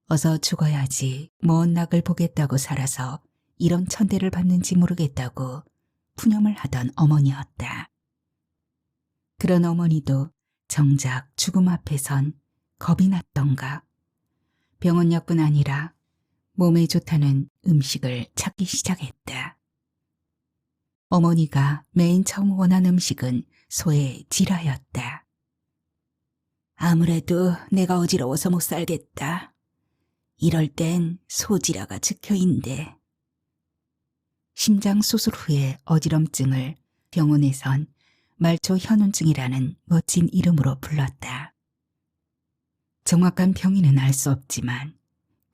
어서 죽어야지 먼 낙을 보겠다고 살아서 이런 천대를 받는지 모르겠다고 푸념을 하던 어머니였다. 그런 어머니도 정작 죽음 앞에선 겁이 났던가. 병원약뿐 아니라 몸에 좋다는 음식을 찾기 시작했다. 어머니가 맨 처음 원한 음식은 소의 지라였다. 아무래도 내가 어지러워서 못 살겠다. 이럴 땐 소지라가 즉혀인데. 심장 수술 후의 어지럼증을 병원에선 말초 현운증이라는 멋진 이름으로 불렀다. 정확한 병인은 알 수 없지만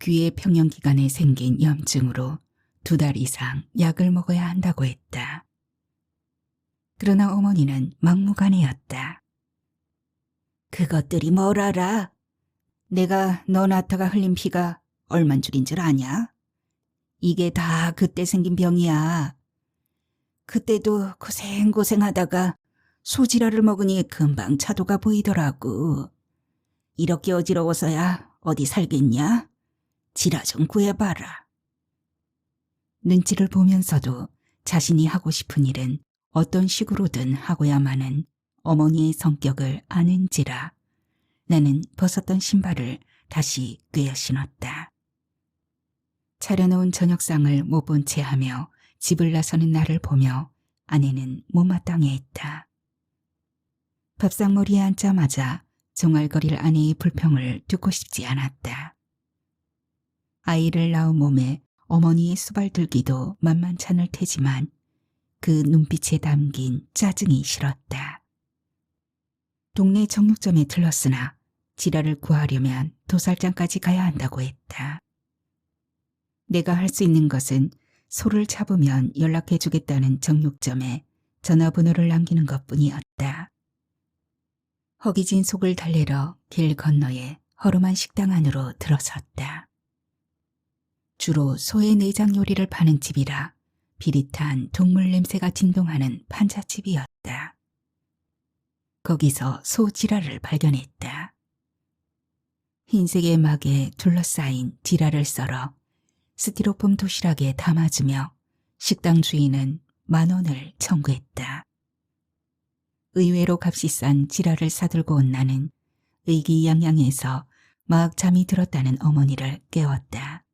귀의 평형 기관에 생긴 염증으로 2달 이상 약을 먹어야 한다고 했다. 그러나 어머니는 막무가내였다. 그것들이 뭘 알아? 내가 너 낳다가 흘린 피가 얼만 줄인 줄 아냐? 이게 다 그때 생긴 병이야. 그때도 고생고생하다가 소지라를 먹으니 금방 차도가 보이더라고. 이렇게 어지러워서야 어디 살겠냐? 지라 좀 구해봐라. 눈치를 보면서도 자신이 하고 싶은 일은 어떤 식으로든 하고야마는 어머니의 성격을 아는지라 나는 벗었던 신발을 다시 꿰어 신었다. 차려놓은 저녁상을 못 본 채 하며 집을 나서는 나를 보며 아내는 못마땅해했다. 밥상머리에 앉자마자 종알거릴 아내의 불평을 듣고 싶지 않았다. 아이를 낳은 몸에 어머니의 수발들기도 만만찮을 테지만 그 눈빛에 담긴 짜증이 싫었다. 동네 정육점에 들렀으나 지라를 구하려면 도살장까지 가야 한다고 했다. 내가 할 수 있는 것은 소를 잡으면 연락해주겠다는 정육점에 전화번호를 남기는 것뿐이었다. 허기진 속을 달래러 길 건너에 허름한 식당 안으로 들어섰다. 주로 소의 내장 요리를 파는 집이라 비릿한 동물 냄새가 진동하는 판잣집이었다. 거기서 소 지랄을 발견했다. 흰색의 막에 둘러싸인 지랄을 썰어 스티로폼 도시락에 담아주며 식당 주인은 10,000원을 청구했다. 의외로 값이 싼 지랄을 사들고 온 나는 의기양양해서 막 잠이 들었다는 어머니를 깨웠다.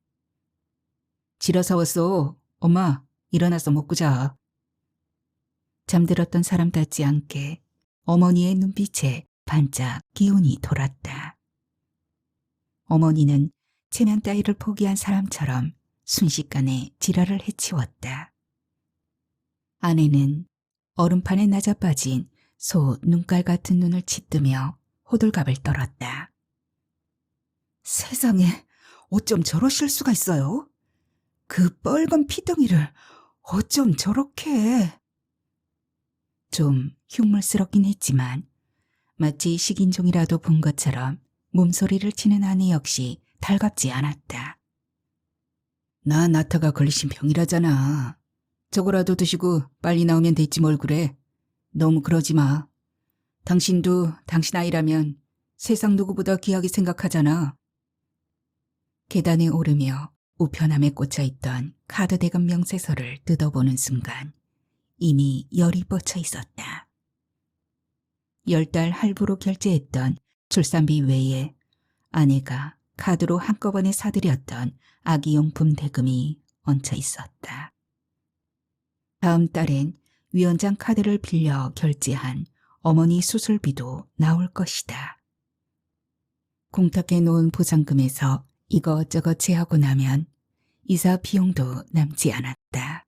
지라 사왔어. 엄마, 일어나서 먹고 자. 잠들었던 사람답지 않게 어머니의 눈빛에 반짝 기운이 돌았다. 어머니는 체면 따위를 포기한 사람처럼 순식간에 지랄을 해치웠다. 아내는 얼음판에 낮아빠진 소 눈깔 같은 눈을 짓뜨며 호들갑을 떨었다. 세상에, 어쩜 저러실 수가 있어요? 그 빨간 피덩이를 어쩜 저렇게... 좀 흉물스럽긴 했지만 마치 식인종이라도 본 것처럼 몸소리를 치는 아내 역시 달갑지 않았다. 나 나타가 걸리신 병이라잖아. 저거라도 드시고 빨리 나오면 됐지 뭘 그래. 너무 그러지 마. 당신도 당신 아이라면 세상 누구보다 귀하게 생각하잖아. 계단에 오르며 우편함에 꽂혀있던 카드 대금 명세서를 뜯어보는 순간 이미 열이 뻗쳐 있었다. 10달 할부로 결제했던 출산비 외에 아내가 카드로 한꺼번에 사들였던 아기용품 대금이 얹혀 있었다. 다음 달엔 위원장 카드를 빌려 결제한 어머니 수술비도 나올 것이다. 공탁해 놓은 보상금에서 이것저것 제하고 나면 이사 비용도 남지 않았다.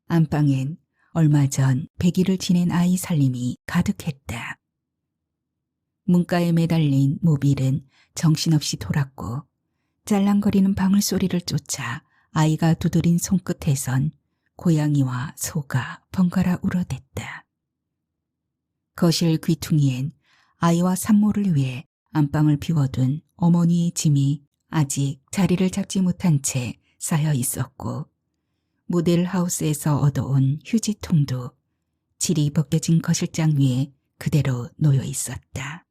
안방엔 얼마 전 100일을 지낸 아이 살림이 가득했다. 문가에 매달린 모빌은 정신없이 돌았고 짤랑거리는 방울소리를 쫓아 아이가 두드린 손끝에선 고양이와 소가 번갈아 울어댔다. 거실 귀퉁이엔 아이와 산모를 위해 안방을 비워둔 어머니의 짐이 아직 자리를 잡지 못한 채 쌓여 있었고 모델 하우스에서 얻어온 휴지통도 질이 벗겨진 거실장 위에 그대로 놓여 있었다.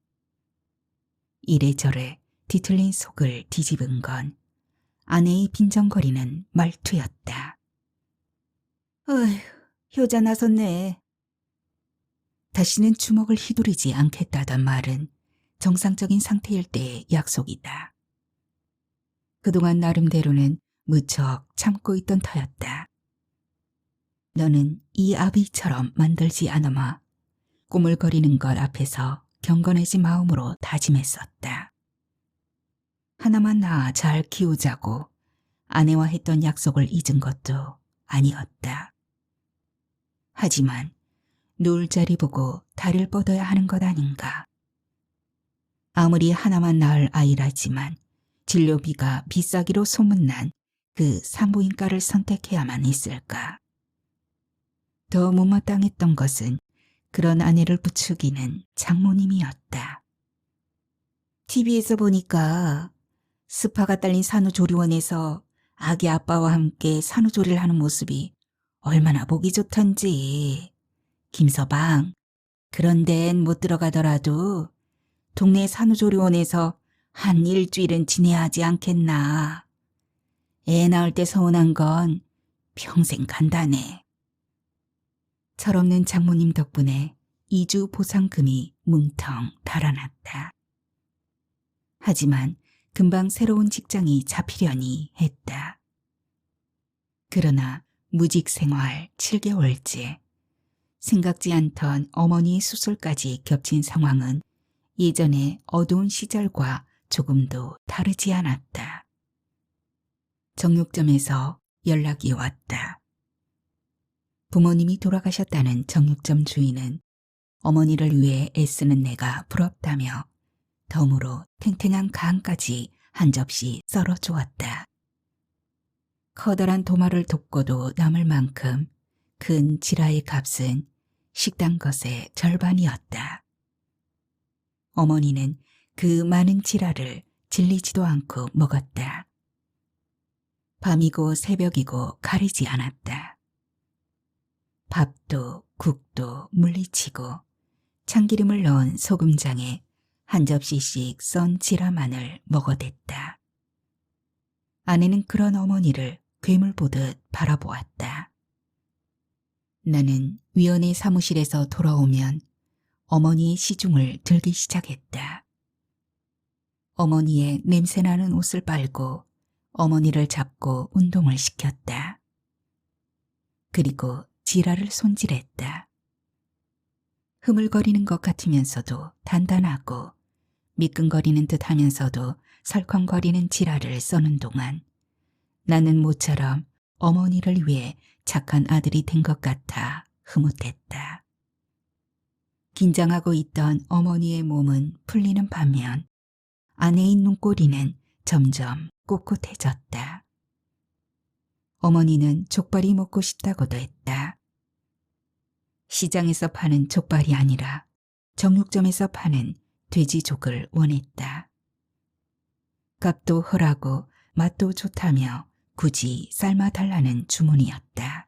이래저래 뒤틀린 속을 뒤집은 건 아내의 빈정거리는 말투였다. 어휴, 효자 나섰네. 다시는 주먹을 휘두르지 않겠다던 말은 정상적인 상태일 때의 약속이다. 그동안 나름대로는 무척 참고 있던 터였다. 너는 이 아비처럼 만들지 않으마 꼬물거리는 것 앞에서 경건해진 마음으로 다짐했었다. 하나만 낳아 잘 키우자고 아내와 했던 약속을 잊은 것도 아니었다. 하지만 누울 자리 보고 다리를 뻗어야 하는 것 아닌가. 아무리 하나만 낳을 아이라지만 진료비가 비싸기로 소문난 그 산부인과를 선택해야만 했을까. 더 못마땅했던 것은 그런 아내를 부추기는 장모님이었다. TV에서 보니까 스파가 딸린 산후조리원에서 아기 아빠와 함께 산후조리를 하는 모습이 얼마나 보기 좋던지. 김서방, 그런 데는 못 들어가더라도 동네 산후조리원에서 한 일주일은 지내야 하지 않겠나. 애 낳을 때 서운한 건 평생 간다네. 철없는 장모님 덕분에 2주 보상금이 뭉텅 달아났다. 하지만 금방 새로운 직장이 잡히려니 했다. 그러나 무직 생활 7개월째 생각지 않던 어머니의 수술까지 겹친 상황은 예전의 어두운 시절과 조금도 다르지 않았다. 정육점에서 연락이 왔다. 부모님이 돌아가셨다는 정육점 주인은 어머니를 위해 애쓰는 내가 부럽다며 덤으로 탱탱한 간까지 한 접시 썰어주었다. 커다란 도마를 돕고도 남을 만큼 큰 지라의 값은 식당 것의 절반이었다. 어머니는 그 많은 지랄을 질리지도 않고 먹었다. 밤이고 새벽이고 가리지 않았다. 밥도 국도 물리치고 참기름을 넣은 소금장에 한 접시씩 썬 지라만을 먹어댔다. 아내는 그런 어머니를 괴물 보듯 바라보았다. 나는 위원회 사무실에서 돌아오면 어머니의 시중을 들기 시작했다. 어머니의 냄새나는 옷을 빨고 어머니를 잡고 운동을 시켰다. 그리고 지라를 손질했다. 흐물거리는 것 같으면서도 단단하고 미끈거리는 듯 하면서도 설컹거리는 지라를 써는 동안 나는 모처럼 어머니를 위해 착한 아들이 된 것 같아 흐뭇했다. 긴장하고 있던 어머니의 몸은 풀리는 반면 아내의 눈꼬리는 점점 꼿꼿해졌다. 어머니는 족발이 먹고 싶다고도 했다. 시장에서 파는 족발이 아니라 정육점에서 파는 돼지족을 원했다. 값도 허라고 맛도 좋다며 굳이 삶아달라는 주문이었다.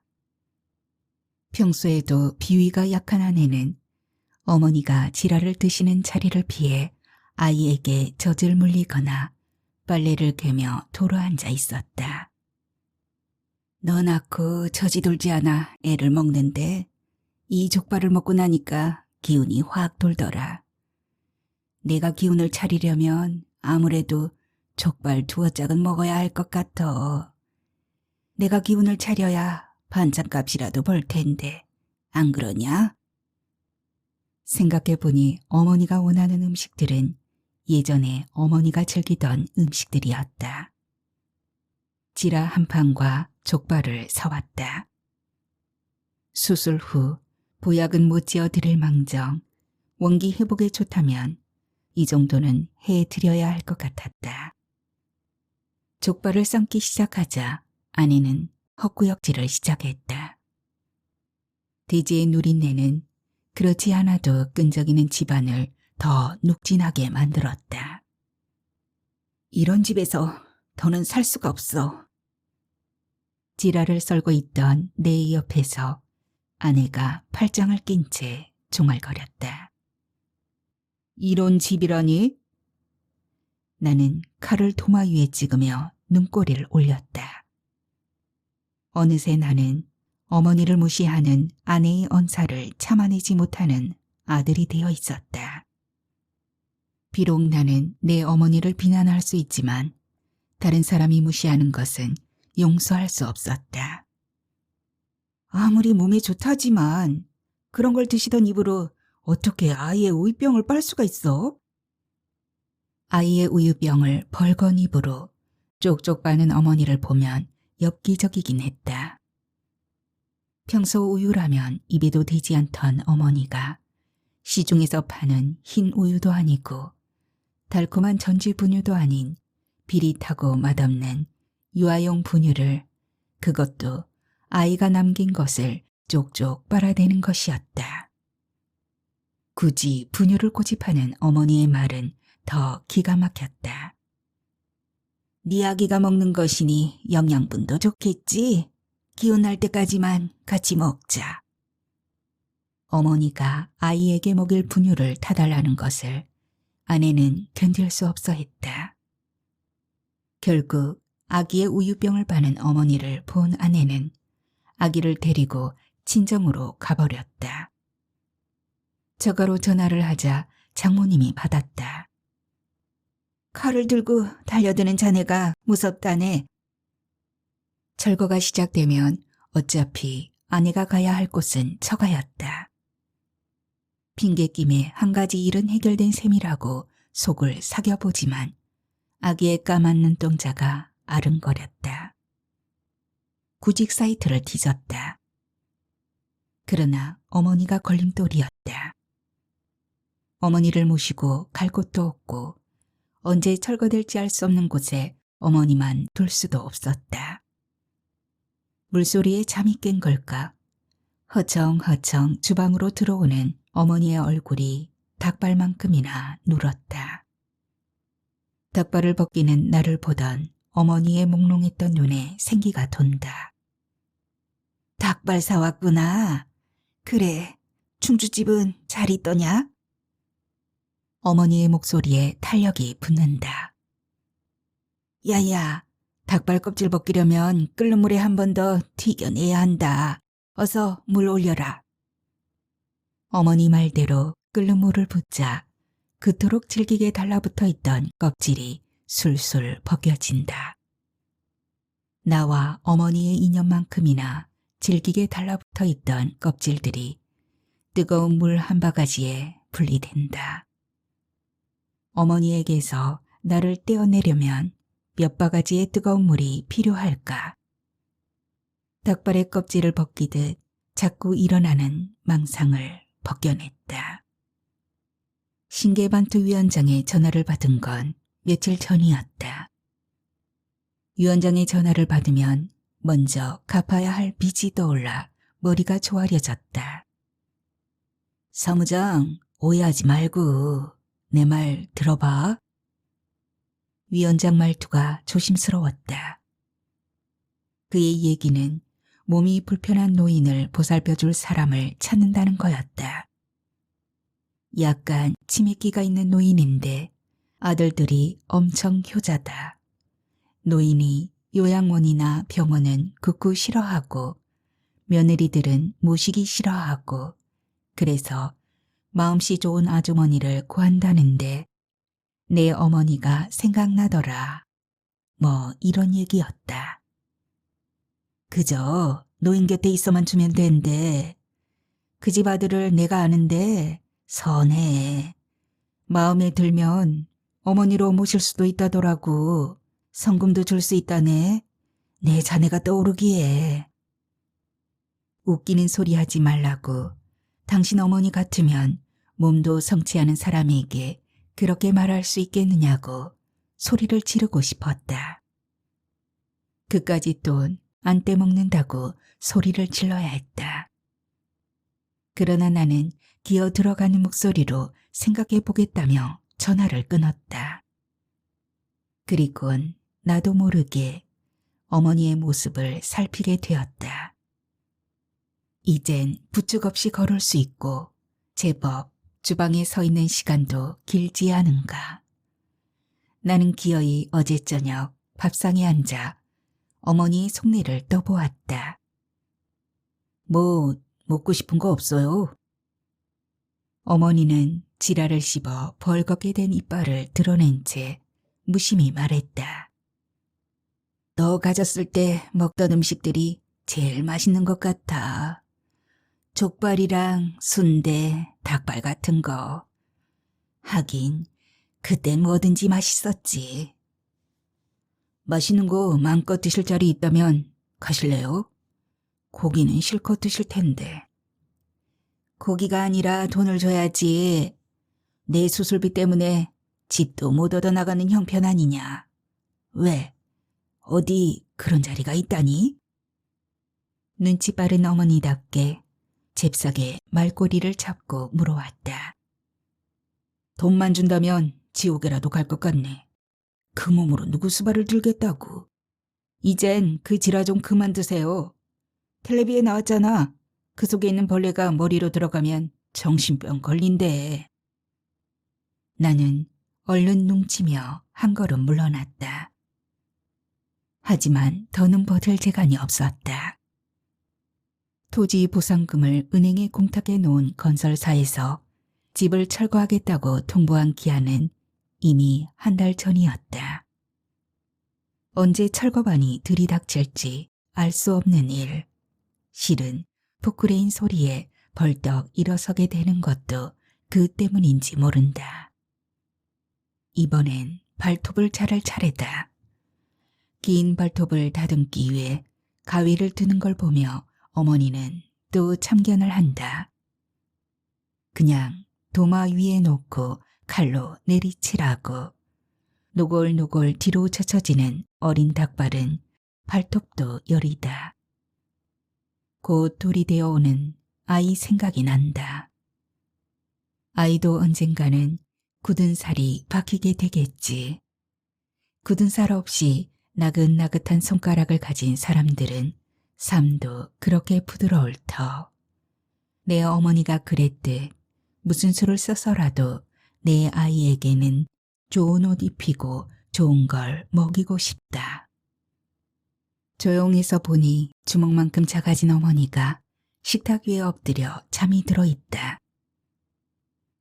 평소에도 비위가 약한 아내는 어머니가 지라를 드시는 자리를 피해 아이에게 젖을 물리거나 빨래를 개며 도로앉아 있었다. 너 낳고 젖이 돌지 않아 애를 먹는데 이 족발을 먹고 나니까 기운이 확 돌더라. 내가 기운을 차리려면 아무래도 족발 2짝은 먹어야 할 것 같아. 내가 기운을 차려야 반찬값이라도 벌 텐데 안 그러냐? 생각해보니 어머니가 원하는 음식들은 예전에 어머니가 즐기던 음식들이었다. 지라 한 판과 족발을 사왔다. 수술 후 보약은 못 지어드릴 망정 원기 회복에 좋다면 이 정도는 해드려야 할 것 같았다. 족발을 삶기 시작하자 아내는 헛구역질을 시작했다. 돼지의 누린내는 그렇지 않아도 끈적이는 집안을 더 눅진하게 만들었다. 이런 집에서 더는 살 수가 없어. 지라를 썰고 있던 내 옆에서 아내가 팔짱을 낀 채 중얼거렸다. 이런 집이라니? 나는 칼을 토마 위에 찍으며 눈꼬리를 올렸다. 어느새 나는 어머니를 무시하는 아내의 언사를 참아내지 못하는 아들이 되어 있었다. 비록 나는 내 어머니를 비난할 수 있지만 다른 사람이 무시하는 것은 용서할 수 없었다. 아무리 몸에 좋다지만 그런 걸 드시던 입으로 어떻게 아이의 우유병을 빨 수가 있어? 아이의 우유병을 벌건 입으로 쪽쪽 빠는 어머니를 보면 엽기적이긴 했다. 평소 우유라면 입에도 대지 않던 어머니가 시중에서 파는 흰 우유도 아니고 달콤한 전지 분유도 아닌 비릿하고 맛없는 유아용 분유를, 그것도 아이가 남긴 것을 쪽쪽 빨아대는 것이었다. 굳이 분유를 고집하는 어머니의 말은 더 기가 막혔다. 네 아기가 먹는 것이니 영양분도 좋겠지? 기운 날 때까지만 같이 먹자. 어머니가 아이에게 먹일 분유를 타달라는 것을 아내는 견딜 수 없어 했다. 결국 아기의 우유병을 파는 어머니를 본 아내는 아기를 데리고 친정으로 가버렸다. 저가로 전화를 하자 장모님이 받았다. 칼을 들고 달려드는 자네가 무섭다네. 철거가 시작되면 어차피 아내가 가야 할 곳은 처가였다. 핑계김에 한 가지 일은 해결된 셈이라고 속을 사겨보지만 아기의 까만 눈동자가 아른거렸다. 구직 사이트를 뒤졌다. 그러나 어머니가 걸림돌이었다. 어머니를 모시고 갈 곳도 없고 언제 철거될지 알 수 없는 곳에 어머니만 둘 수도 없었다. 물소리에 잠이 깬 걸까? 허청허청 주방으로 들어오는 어머니의 얼굴이 닭발만큼이나 눌었다. 닭발을 벗기는 나를 보던 어머니의 몽롱했던 눈에 생기가 돈다. 닭발 사왔구나. 그래, 충주집은 잘 있더냐? 어머니의 목소리에 탄력이 붙는다. 야야, 닭발 껍질 벗기려면 끓는 물에 한 번 더 튀겨내야 한다. 어서 물 올려라. 어머니 말대로 끓는 물을 붓자 그토록 질기게 달라붙어 있던 껍질이 술술 벗겨진다. 나와 어머니의 인연만큼이나 질기게 달라붙어 있던 껍질들이 뜨거운 물 한 바가지에 분리된다. 어머니에게서 나를 떼어내려면 몇 바가지의 뜨거운 물이 필요할까? 닭발의 껍질을 벗기듯 자꾸 일어나는 망상을 벗겨냈다. 신계반투 위원장의 전화를 받은 건 며칠 전이었다. 위원장의 전화를 받으면 먼저 갚아야 할 빚이 떠올라 머리가 조아려졌다. 사무장, 오해하지 말고 내 말 들어봐. 위원장 말투가 조심스러웠다. 그의 얘기는 몸이 불편한 노인을 보살펴줄 사람을 찾는다는 거였다. 약간 치매기가 있는 노인인데 아들들이 엄청 효자다. 노인이 요양원이나 병원은 극구 싫어하고 며느리들은 모시기 싫어하고 그래서 마음씨 좋은 아주머니를 구한다는데 내 어머니가 생각나더라. 뭐 이런 얘기였다. 그저 노인 곁에 있어만 주면 된대. 그 집 아들을 내가 아는데 선해. 마음에 들면 어머니로 모실 수도 있다더라고. 성금도 줄 수 있다네. 내 자네가 떠오르기에. 웃기는 소리 하지 말라고. 당신 어머니 같으면 몸도 성취하는 사람에게 그렇게 말할 수 있겠느냐고 소리를 지르고 싶었다. 그까짓 돈 안 떼먹는다고 소리를 질러야 했다. 그러나 나는 기어 들어가는 목소리로 생각해 보겠다며 전화를 끊었다. 그리곤 나도 모르게 어머니의 모습을 살피게 되었다. 이젠 부축 없이 걸을 수 있고 제법 주방에 서 있는 시간도 길지 않은가. 나는 기어이 어제 저녁 밥상에 앉아 어머니의 속내를 떠보았다. 뭐 먹고 싶은 거 없어요? 어머니는 지랄을 씹어 벌겋게 된 이빨을 드러낸 채 무심히 말했다. 너 가졌을 때 먹던 음식들이 제일 맛있는 것 같아. 족발이랑 순대, 닭발 같은 거. 하긴 그땐 뭐든지 맛있었지. 맛있는 거 마음껏 드실 자리 있다면 가실래요? 고기는 실컷 드실 텐데. 고기가 아니라 돈을 줘야지. 내 수술비 때문에 집도 못 얻어나가는 형편 아니냐. 왜? 어디 그런 자리가 있다니? 눈치 빠른 어머니답게 잽싸게 말꼬리를 잡고 물어왔다. 돈만 준다면 지옥에라도 갈 것 같네. 그 몸으로 누구 수발을 들겠다고. 이젠 그 지라 좀 그만두세요. 텔레비에 나왔잖아. 그 속에 있는 벌레가 머리로 들어가면 정신병 걸린대. 나는 얼른 뭉치며 한 걸음 물러났다. 하지만 더는 버틸 재간이 없었다. 토지 보상금을 은행에 공탁해 놓은 건설사에서 집을 철거하겠다고 통보한 기한은 이미 한 달 전이었다. 언제 철거반이 들이닥칠지 알 수 없는 일. 실은 포크레인 소리에 벌떡 일어서게 되는 것도 그 때문인지 모른다. 이번엔 발톱을 자를 차례다. 긴 발톱을 다듬기 위해 가위를 드는 걸 보며 어머니는 또 참견을 한다. 그냥 도마 위에 놓고 칼로 내리치라고. 노골노골 뒤로 젖혀지는 어린 닭발은 발톱도 여리다. 곧 돌이 되어 오는 아이 생각이 난다. 아이도 언젠가는 굳은 살이 박히게 되겠지. 굳은 살 없이 나긋나긋한 손가락을 가진 사람들은 삶도 그렇게 부드러울 터. 내 어머니가 그랬듯 무슨 수를 써서라도 내 아이에게는 좋은 옷 입히고 좋은 걸 먹이고 싶다. 조용해서 보니 주먹만큼 작아진 어머니가 식탁 위에 엎드려 잠이 들어 있다.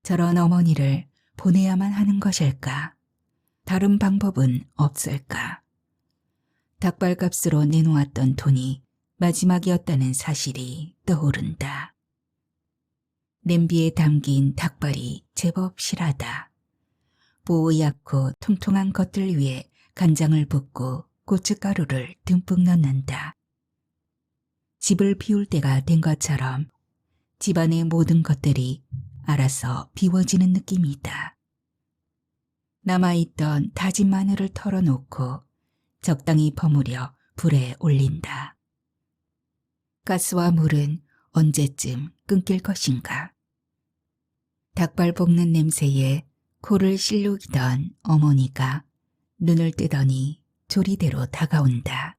저런 어머니를 보내야만 하는 것일까? 다른 방법은 없을까? 닭발값으로 내놓았던 돈이 마지막이었다는 사실이 떠오른다. 냄비에 담긴 닭발이 제법 실하다. 뽀얗고 통통한 것들 위에 간장을 붓고 고춧가루를 듬뿍 넣는다. 집을 비울 때가 된 것처럼 집안의 모든 것들이 알아서 비워지는 느낌이다. 남아있던 다진 마늘을 털어놓고 적당히 버무려 불에 올린다. 가스와 물은 언제쯤 끊길 것인가. 닭발 볶는 냄새에 코를 실룩이던 어머니가 눈을 뜨더니 조리대로 다가온다.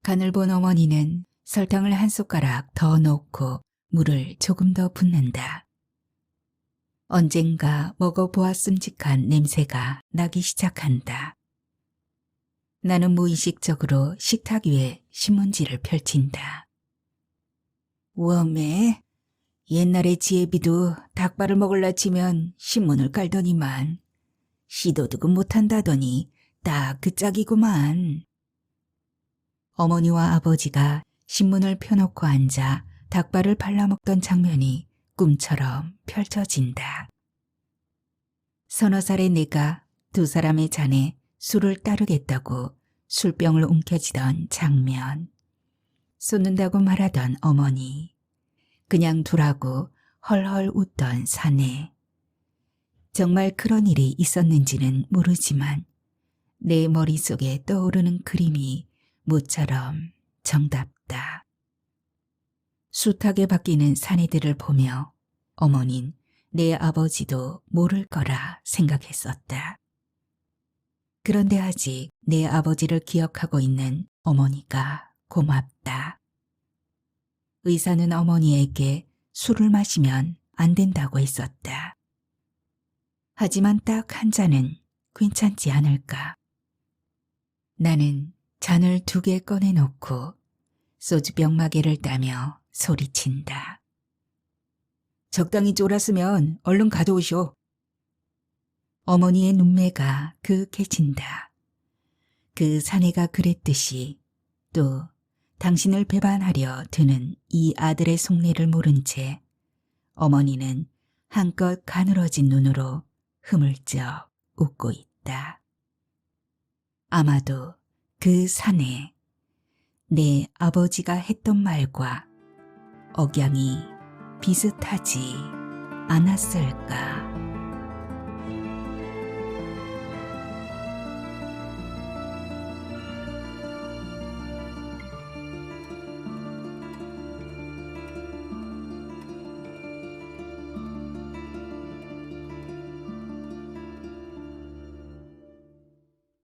간을 본 어머니는 설탕을 한 숟가락 더 넣고 물을 조금 더 붓는다. 언젠가 먹어보았음직한 냄새가 나기 시작한다. 나는 무의식적으로 식탁 위에 신문지를 펼친다. 웜에 옛날에 지혜비도 닭발을 먹을라 치면 신문을 깔더니만 시도득은 못한다더니 딱 그 짝이구만. 어머니와 아버지가 신문을 펴놓고 앉아 닭발을 발라먹던 장면이 꿈처럼 펼쳐진다. 서너 살의 내가 두 사람의 잔에 술을 따르겠다고 술병을 움켜쥐던 장면. 쏟는다고 말하던 어머니. 그냥 두라고 헐헐 웃던 사내. 정말 그런 일이 있었는지는 모르지만 내 머릿속에 떠오르는 그림이 모처럼 정답다. 숱하게 바뀌는 사내들을 보며 어머닌 내 아버지도 모를 거라 생각했었다. 그런데 아직 내 아버지를 기억하고 있는 어머니가 고맙다. 의사는 어머니에게 술을 마시면 안 된다고 했었다. 하지만 딱 한 잔은 괜찮지 않을까. 나는 잔을 2개 꺼내놓고 소주병 마개를 따며 소리친다. 적당히 쫄았으면 얼른 가져오쇼. 어머니의 눈매가 그윽해진다. 그 사내가 그랬듯이 또 당신을 배반하려 드는 이 아들의 속내를 모른 채 어머니는 한껏 가늘어진 눈으로 흐물쩍 웃고 있다. 아마도 그 사내, 내 아버지가 했던 말과 억양이 비슷하지 않았을까.